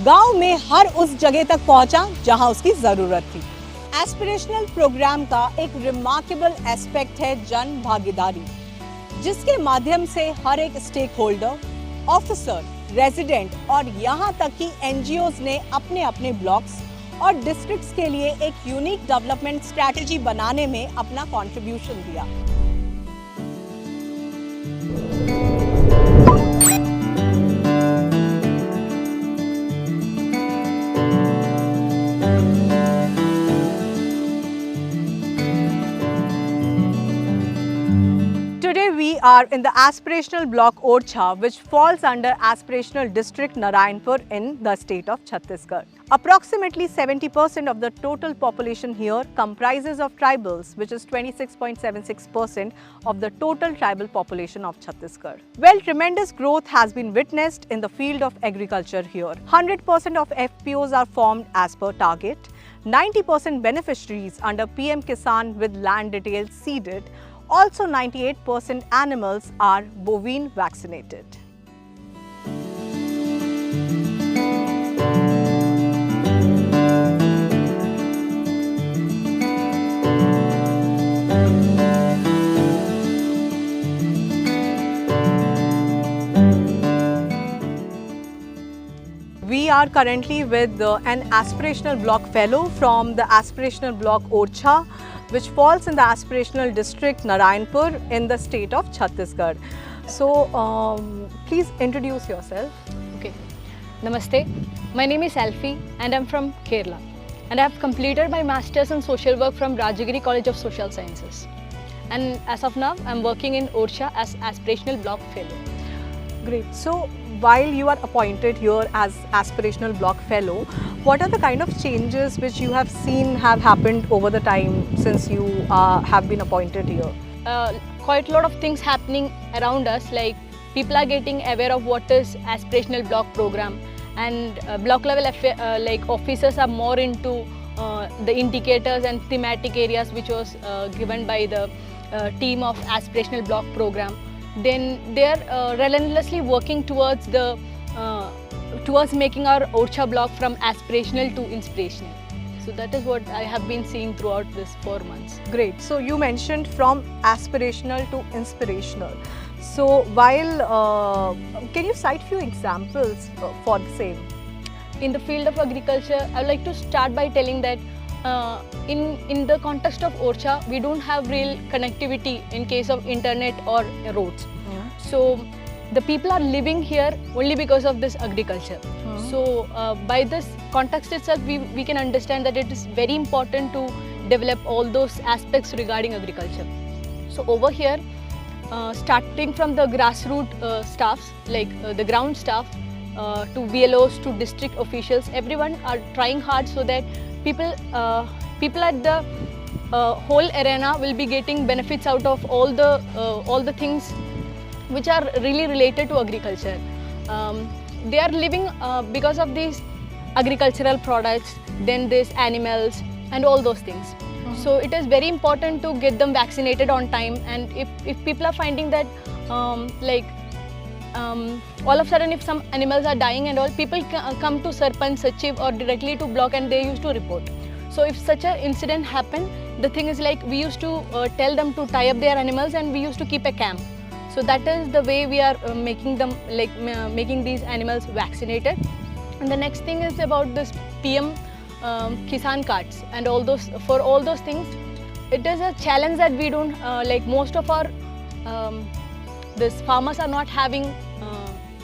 गांव में हर उस जगह तक पहुंचा जहां उसकी जरूरत थी। एस्पिरेशनल प्रोग्राम का एक रिमार्केबल एस्पेक्ट है जन भागीदारी, जिसके माध्यम से हर एक स्टेक होल्डर, ऑफिसर, रेजिडेंट और यहाँ तक कि NGOs ने अपने अपने ब्लॉक्स और डिस्ट्रिक्ट्स के लिए एक यूनिक डेवलपमेंट स्ट्रैटेजी बनाने में अपना कंट्रीब्यूशन दिया। Today we are in the aspirational block Orchha, which falls under aspirational district Narayanpur in the state of Chhattisgarh. Approximately 70% of the total population here comprises of tribals, which is 26.76% of the total tribal population of Chhattisgarh. Well, tremendous growth has been witnessed in the field of agriculture here. 100% of FPOs are formed as per target. 90% beneficiaries under PM Kisan with land details seeded. Also, 98% animals are bovine vaccinated. We are currently with an aspirational block fellow from the aspirational block Orchha, which falls in the aspirational district Narayanpur in the state of Chhattisgarh. So, please introduce yourself. Okay. Namaste. My name is Alfie and I'm from Kerala. And I have completed my Masters in Social Work from Rajagiri College of Social Sciences. And as of now, I'm working in Orchha as Aspirational Block Fellow. Great. So, while you are appointed here as Aspirational Block Fellow, what are the kind of changes which you have seen have happened over the time since you have been appointed here? Quite a lot of things happening around us, like people are getting aware of what is Aspirational Block Program, and block level like officers are more into the indicators and thematic areas which was given by the team of Aspirational Block Program. Then they are relentlessly working towards the towards making our Orchha block from aspirational to inspirational. So that is what I have been seeing throughout this 4 months. Great. So you mentioned from aspirational to inspirational. So while can you cite few examples for the same? In the field of agriculture, I would like to start by telling that in the context of Orchha, we don't have real connectivity in case of internet or roads. So the people are living here only because of this agriculture. So by this context itself, we can understand that it is very important to develop all those aspects regarding agriculture. So over here, starting from the grassroots staffs, like the ground staff, to VLOs, to district officials, everyone are trying hard so that people at the whole arena will be getting benefits out of all the things which are really related to agriculture. They are living because of these agricultural products, then these animals and all those things. So it is very important to get them vaccinated on time, and if people are finding that like all of a sudden if some animals are dying and all, people come to Sarpanch, Sachiv or directly to block and they used to report. So if such an incident happened, the thing is like we used to tell them to tie up their animals and we used to keep a camp. So that is the way we are making them making these animals vaccinated. And the next thing is about this PM Kisan cards and all those. For all those things, it is a challenge that we don't like. Most of our this farmers are not having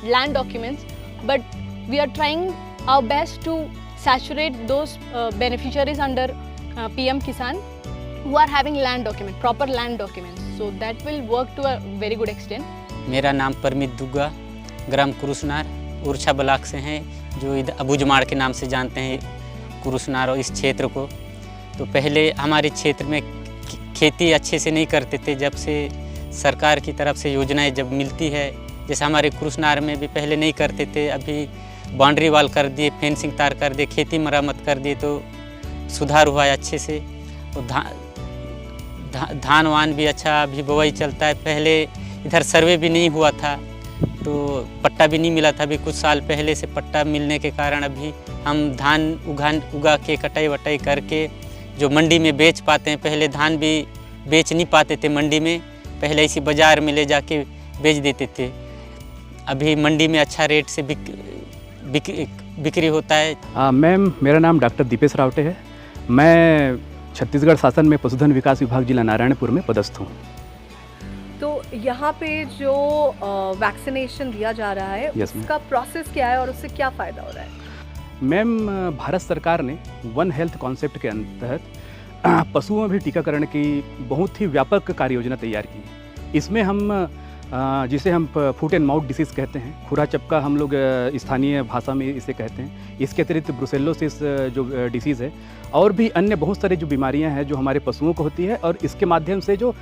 land documents, but we are trying our best to saturate those beneficiaries under PM Kisan who are having land document, proper land documents. So that will work to a very good extent. मेरा नाम परमित दुग्गा, ग्राम कुरुसनार, उर्छा block से हैं, जो इधर अबूजमाड़ के नाम से जानते हैं कुरुसनार और इस क्षेत्र को। तो पहले हमारे क्षेत्र में खेती अच्छे से नहीं करते थे। जब से सरकार की तरफ से योजनाएं जब मिलती है, जैसे हमारे कुरुसनार में भी पहले नहीं करते थे, अभी बाउंड्री वाल कर दिए, फेंसिंग तार कर दिए, खेती मरम्मत कर दिए, तो सुधार हुआ है अच्छे से। और धान वान भी अच्छा अभी बुवाई चलता है। पहले इधर सर्वे भी नहीं हुआ था, तो पट्टा भी नहीं मिला था। अभी कुछ साल पहले से पट्टा मिलने के कारण अभी हम धान उगा के कटाई वटाई करके जो मंडी में बेच पाते हैं। पहले धान भी बेच नहीं पाते थे मंडी में, पहले इसी बाज़ार में ले जाके बेच देते थे। अभी मंडी में अच्छा रेट से बिक्री होता है। मैम, मेरा नाम डॉक्टर दीपेश रावटे है। मैं छत्तीसगढ़ शासन में पशुधन विकास विभाग जिला नारायणपुर में पदस्थ हूँ। तो यहाँ पे जो वैक्सीनेशन दिया जा रहा है, उसका प्रोसेस क्या है और उससे क्या फ़ायदा हो रहा है? मैम, भारत सरकार ने वन हेल्थ कॉन्सेप्ट के तहत पशुओं में भी टीकाकरण की बहुत ही व्यापक कार्य योजना तैयार की है। इसमें हम जिसे हम फुट एंड माउथ डिसीज़ कहते हैं, खुरा चपका हम लोग स्थानीय भाषा में इसे कहते हैं। इसके अतिरिक्त ब्रुसेलोसिस जो डिसीज़ है, और भी अन्य बहुत सारी जो बीमारियां हैं जो हमारे पशुओं को होती है और इसके माध्यम से जो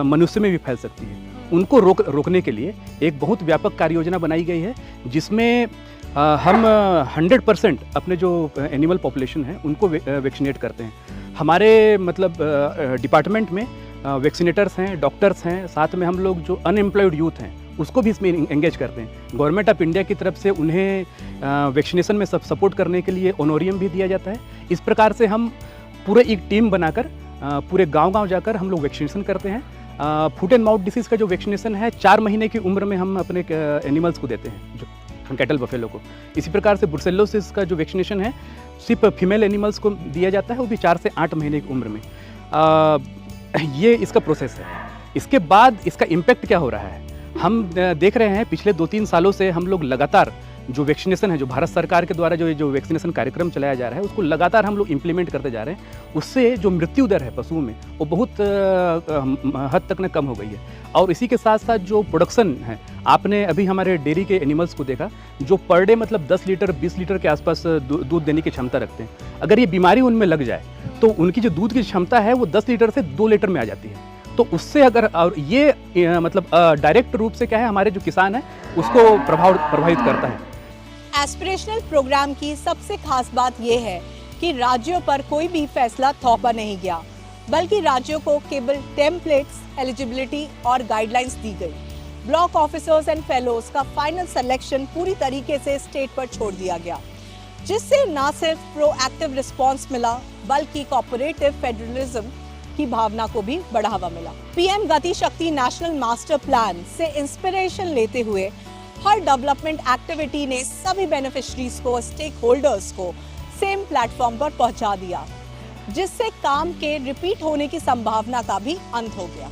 मनुष्य में भी फैल सकती है, उनको रोकने के लिए एक बहुत व्यापक कार्य योजना बनाई गई है, जिसमें हम 100% अपने जो एनिमल पॉपुलेशन है उनको वैक्सीनेट करते हैं। हमारे मतलब डिपार्टमेंट में वैक्सीनेटर्स हैं, डॉक्टर्स हैं, साथ में हम लोग जो अनएम्प्लॉयड यूथ हैं उसको भी इसमें एंगेज करते हैं। गवर्नमेंट ऑफ इंडिया की तरफ से उन्हें वैक्सीनेशन में सपोर्ट करने के लिए ऑनोरियम भी दिया जाता है। इस प्रकार से हम पूरे एक टीम बनाकर पूरे गांव-गांव जाकर हम लोग वैक्सीनेशन करते हैं। फुट एंड माउथ डिसीज़ का जो वैक्सीनेशन है 4 महीने की उम्र में हम अपने एनिमल्स को देते हैं, जो कैटल बफेलो को। इसी प्रकार से ब्रुसेलोसिस का जो वैक्सीनेशन है सिर्फ फीमेल एनिमल्स को दिया जाता है, वो भी 4 से 8 महीने की उम्र में। ये इसका प्रोसेस है। इसके बाद इसका इम्पैक्ट क्या हो रहा है, हम देख रहे हैं पिछले 2-3 सालों से हम लोग लगातार जो वैक्सीनेशन है, जो भारत सरकार के द्वारा जो वैक्सीनेशन कार्यक्रम चलाया जा रहा है, उसको लगातार हम लोग इम्प्लीमेंट करते जा रहे हैं। उससे जो मृत्यु दर है पशुओं में वो बहुत हद तक कम हो गई है। और इसी के साथ साथ जो प्रोडक्शन है, आपने अभी हमारे डेयरी के एनिमल्स को देखा जो पर डे मतलब 10 लीटर 20 लीटर के आसपास दूध देने की क्षमता रखते हैं। अगर ये बीमारी उनमें लग जाए तो उनकी जो दूध की क्षमता है वो 10 लीटर से 2 लीटर में आ जाती है। तो उससे अगर, और ये मतलब डायरेक्ट रूप से क्या है, हमारे जो किसान है उसको प्रभावित करता है। एस्पिरेशनल प्रोग्राम की सबसे खास बात यह है कि राज्यों पर कोई भी फैसला थोपा नहीं गया, बल्कि राज्यों को केवल टेम्पलेट्स, एलिजिबिलिटी और गाइडलाइंस दी गई। ब्लॉक ऑफिसर्स एंड फेलोज का फाइनल सिलेक्शन पूरी तरीके से स्टेट पर छोड़ दिया गया, जिससे न सिर्फ प्रोएक्टिव रिस्पांस मिला बल्कि कोऑपरेटिव फेडरलिज्म की भावना को भी बढ़ावा मिला। पीएम गति शक्ति नेशनल मास्टर प्लान से इंस्पिरेशन लेते हुए हर डेवलपमेंट एक्टिविटी ने सभी बेनिफिशरीज को, स्टेक होल्डर्स को सेम प्लेटफॉर्म पर पहुंचा दिया, जिससे काम के रिपीट होने की संभावना का भी अंत हो गया।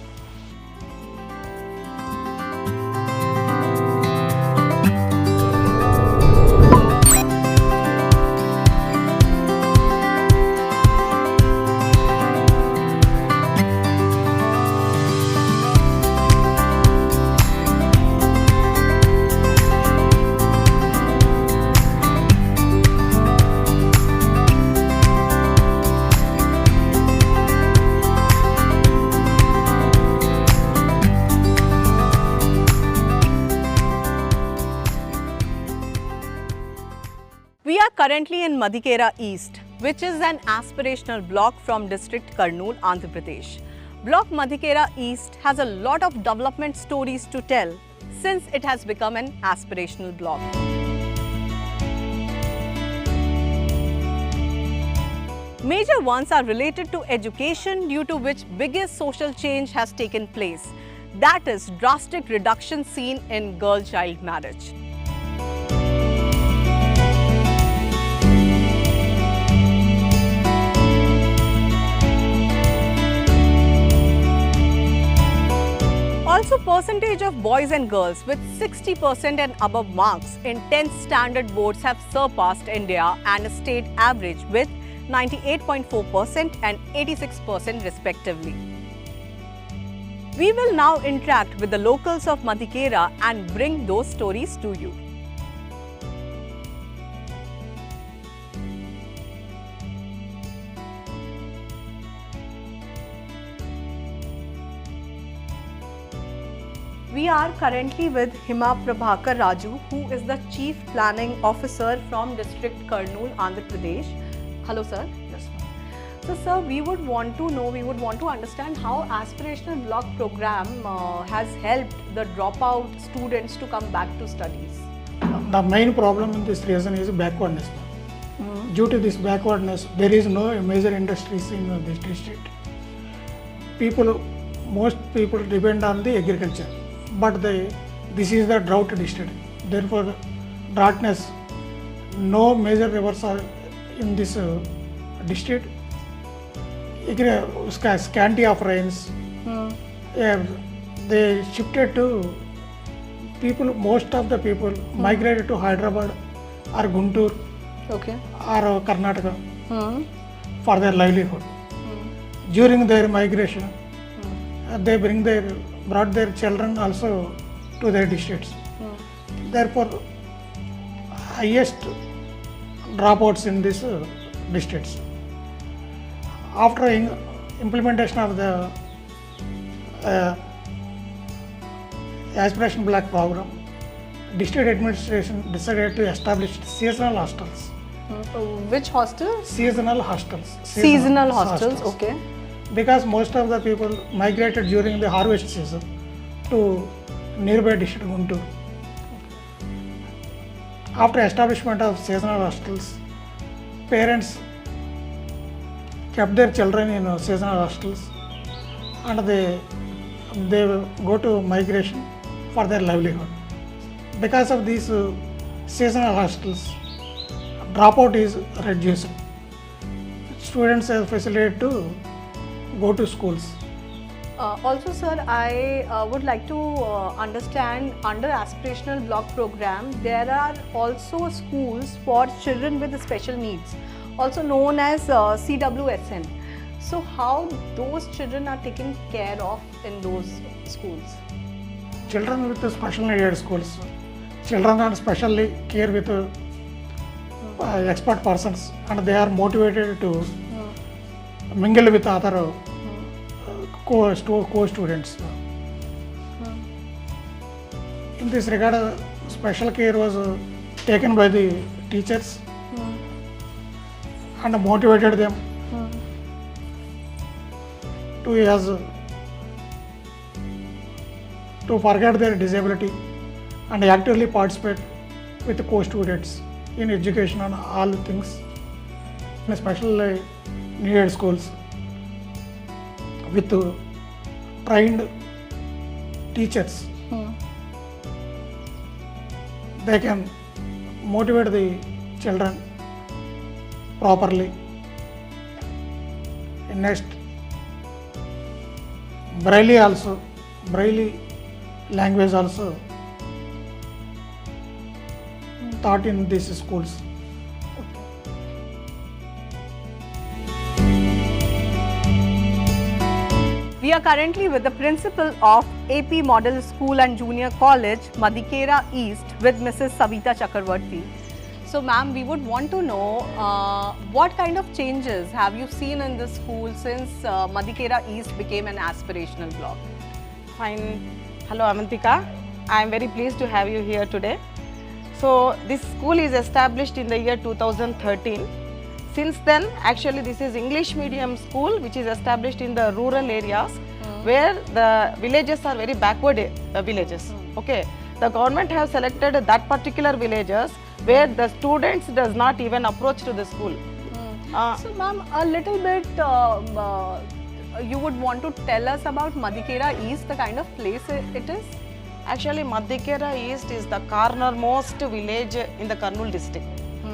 Currently in Madikera East, which is an aspirational block from district Kurnool, Andhra Pradesh. Block Madikera East has a lot of development stories to tell, since it has become an aspirational block. Major ones are related to education, due to which biggest social change has taken place. That is drastic reduction seen in girl-child marriage. Also, percentage of boys and girls with 60% and above marks in 10th standard boards have surpassed India and state average with 98.4% and 86% respectively. We will now interact with the locals of Madikera and bring those stories to you. We are currently with Hima Prabhakar Raju, who is the Chief Planning Officer from District Kurnool, Andhra Pradesh. Hello, sir. Yes, ma'am. So, sir, we would want to understand how aspirational block program has helped the dropout students to come back to studies. The main problem in this region is backwardness. Due to this backwardness, there is no major industries in this district. Most people depend on the agriculture, but this is the drought district. Therefore, droughtless, no major rivers are in this district. Uska scanty of rains. They shifted to people. Most of the people migrated to Hyderabad or Guntur or Karnataka for their livelihood. During their migration, they brought their children also to their districts. Therefore, highest dropouts in these districts. After implementation of the aspiration block program, district administration decided to establish seasonal hostels. Which hostels? Seasonal hostels. Seasonal hostels, okay. Because most of the people migrated during the harvest season to nearby district Guntur. After establishment of seasonal hostels, parents kept their children in seasonal hostels and they go to migration for their livelihood. Because of these seasonal hostels, dropout is reduced. Students have facility to go to schools. Also, sir, I would like to understand, under aspirational block program, there are also schools for children with special needs, also known as CWSN. So, how those children are taken care of in those schools? Children with special needed schools, children are specially care with expert persons, and they are motivated to mingle with other co-students. In this regard, special care was taken by the teachers and motivated them to forget their disability and actively participate with the co-students in education and all things. In special needed schools with trained teachers, they can motivate the children properly. Next, Braille language also taught in these schools. We are currently with the principal of AP Model School and Junior College, Madikera East, with Mrs. Savita Chakravarti. So, ma'am, we would want to know what kind of changes have you seen in the school since Madikera East became an aspirational block? Fine. Hello, Amantika. I am very pleased to have you here today. So, this school is established in the year 2013. Since then, actually, this is English medium school which is established in the rural areas where the villages are very backward villages. Okay. the government have selected that particular villages where the students does not even approach to the school. So ma'am, a little bit you would want to tell us about Madikera East, the kind of place it is? Actually, Madikera East is the cornermost village in the Kurnool district.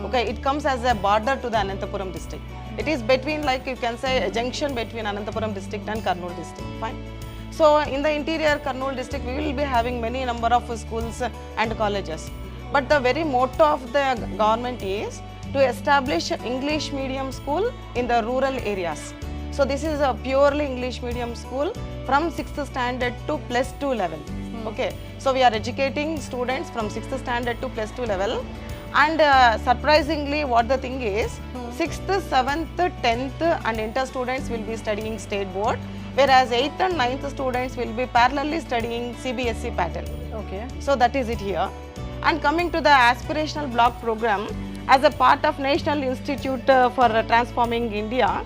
Okay, it comes as a border to the Anantapuram district. It is between, like you can say, a junction between Anantapuram district and Kurnool district. Fine. So in the interior Kurnool district, we will be having many number of schools and colleges. But the very motto of the government is to establish English medium school in the rural areas. So this is a purely English medium school from 6th standard to +2 level. Okay, so we are educating students from 6th standard to +2 level, and surprisingly what the thing is, 6th, 7th, 10th and inter students will be studying state board, whereas 8th and 9th students will be parallelly studying CBSE pattern. Okay. So that is it here. And coming to the aspirational block program, as a part of National Institute for Transforming India,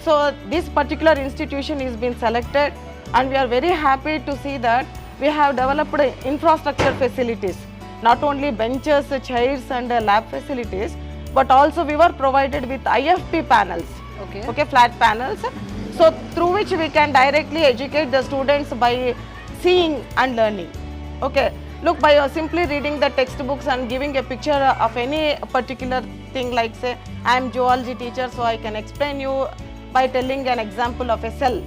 so this particular institution is been selected, and we are very happy to see that we have developed infrastructure facilities, not only benches, chairs and lab facilities, but also we were provided with IFP panels, okay, flat panels, so through which we can directly educate the students by seeing and learning. Okay, look, by simply reading the textbooks and giving a picture of any particular thing, like say I am geology teacher, so I can explain you by telling an example of a cell.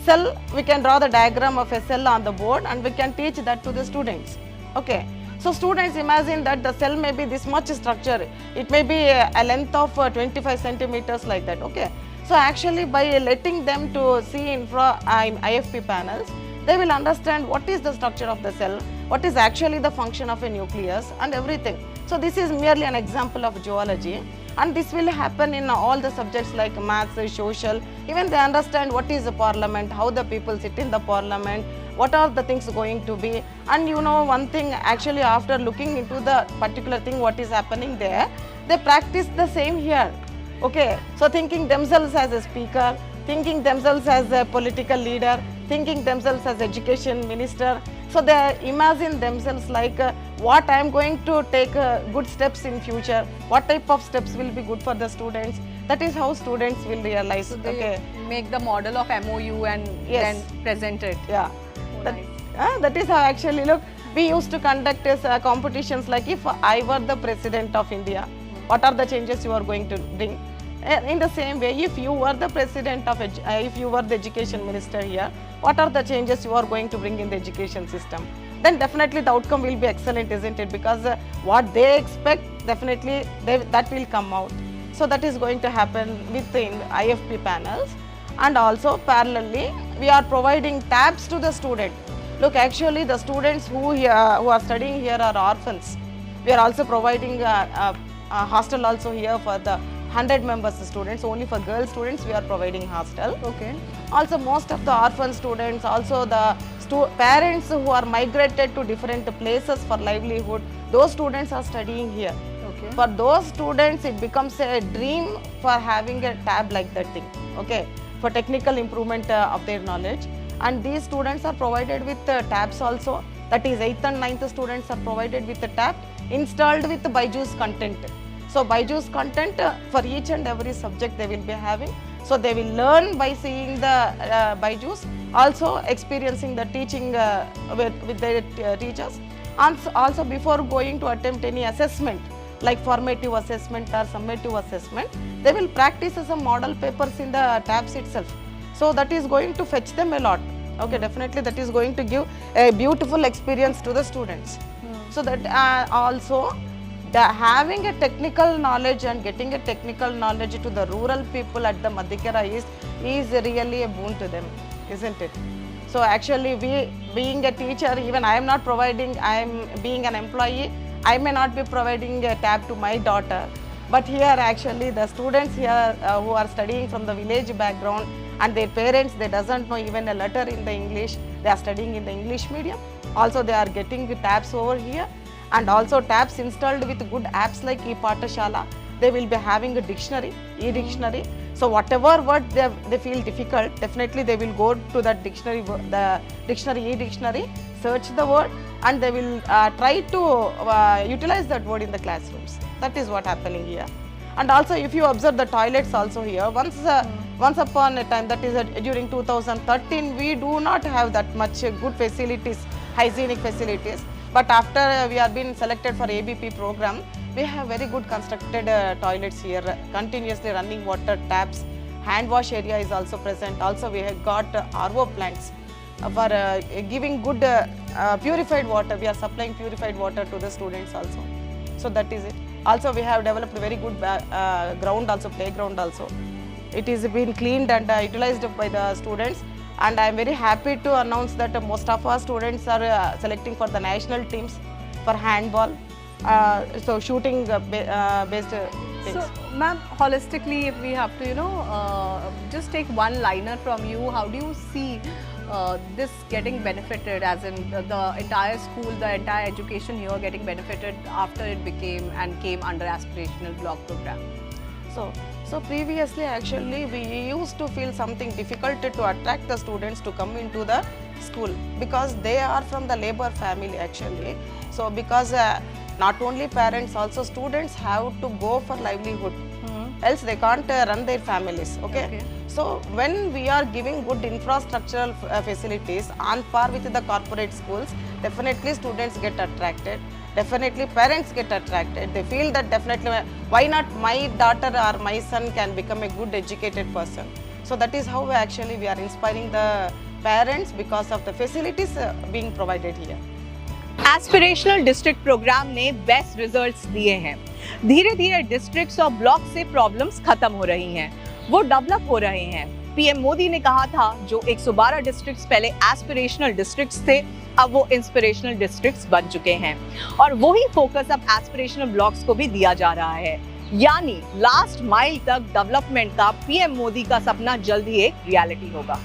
Cell, we can draw the diagram of a cell on the board and we can teach that to the students. Okay, so students imagine that the cell may be this much structure, it may be a length of 25 centimeters like that. Okay, so actually by letting them to see in IFP panels, they will understand what is the structure of the cell, what is actually the function of a nucleus and everything. So this is merely an example of geology, and this will happen in all the subjects like maths, social. Even they understand what is the parliament, how the people sit in the parliament, what are the things going to be. And you know one thing, actually after looking into the particular thing what is happening there, they practice the same here. Okay, so thinking themselves as a speaker, thinking themselves as a political leader, thinking themselves as education minister. So they imagine themselves like what I am going to take good steps in future, what type of steps will be good for the students. That is how students will realize. So they make the model of MOU and then present it. Yeah, that is how actually, look, we used to conduct competitions like if I were the president of India, what are the changes you are going to bring? In the same way, if you were the president of, if you were the education minister here, what are the changes you are going to bring in the education system? Then definitely the outcome will be excellent, isn't it? Because what they expect, definitely that will come out. So that is going to happen with the IFP panels. And also parallelly, we are providing tabs to the student. Look, actually the students who are studying here are orphans. We are also providing a hostel also here for the 100 members students. Only for girl students we are providing hostel. Okay. Also most of the orphan students, also the parents who are migrated to different places for livelihood, those students are studying here. Okay. For those students it becomes a dream for having a tab like that thing. Okay, for technical improvement of their knowledge. And these students are provided with tabs also. That is 8th and 9th students are provided with a tab installed with Byju's content. So Byju's content for each and every subject they will be having. So they will learn by seeing the Byju's, also experiencing the teaching with their teachers. And also before going to attempt any assessment like formative assessment or summative assessment, they will practice some model papers in the tabs itself. So that is going to fetch them a lot. Okay, definitely that is going to give a beautiful experience to the students. So that also having a technical knowledge and getting a technical knowledge to the rural people at the Madikera East is really a boon to them, isn't it? So actually we, being a teacher, even I am not providing, I am being an employee, I may not be providing a tab to my daughter, but here actually the students here who are studying from the village background and their parents, they doesn't know even a letter in the English, they are studying in the English medium. Also they are getting tabs over here, and also tabs installed with good apps like ePathshala. They will be having a dictionary, e-dictionary. So whatever word they feel difficult, definitely they will go to that dictionary, the dictionary, e-dictionary, search the word and they will try to utilize that word in the classrooms. That is what happening here. And also if you observe the toilets also here, once upon a time, that is during 2013, we do not have that much good facilities, hygienic facilities. But after we are being selected for ABP program, we have very good constructed toilets here, continuously running water taps, hand wash area is also present. Also we have got RO plants for giving good purified water. We are supplying purified water to the students also. So that is it. Also we have developed very good ground also, playground also. It is being cleaned and utilized by the students, and I am very happy to announce that most of our students are selecting for the national teams for handball, so shooting based things. So, ma'am, holistically, if we have to, just take one liner from you, how do you see this getting benefited, as in the entire school, the entire education here getting benefited after it came under aspirational block program? So previously actually we used to feel something difficult to attract the students to come into the school because they are from the labor family actually. So because not only parents, also students have to go for livelihood, else they can't run their families. Okay. So when we are giving good infrastructural facilities on par with the corporate schools, definitely students get attracted. Definitely parents get attracted. They feel that definitely, why not my daughter or my son can become a good educated person. So that is how actually we are inspiring the parents because of the facilities being provided here. Aspirational district programme ने best results दिए हैं। धीरे धीरे districts और block से problems खत्म हो रही हैं, वो डेवलप हो रहे हैं। पीएम मोदी ने कहा था जो 112 डिस्ट्रिक्ट्स पहले एस्पिरेशनल डिस्ट्रिक्ट्स थे, अब वो इंस्पिरेशनल डिस्ट्रिक्ट्स बन चुके हैं और वही फोकस अब एस्पिरेशनल ब्लॉक्स को भी दिया जा रहा है। यानी लास्ट माइल तक डेवलपमेंट का पीएम मोदी का सपना जल्द ही एक रियलिटी होगा।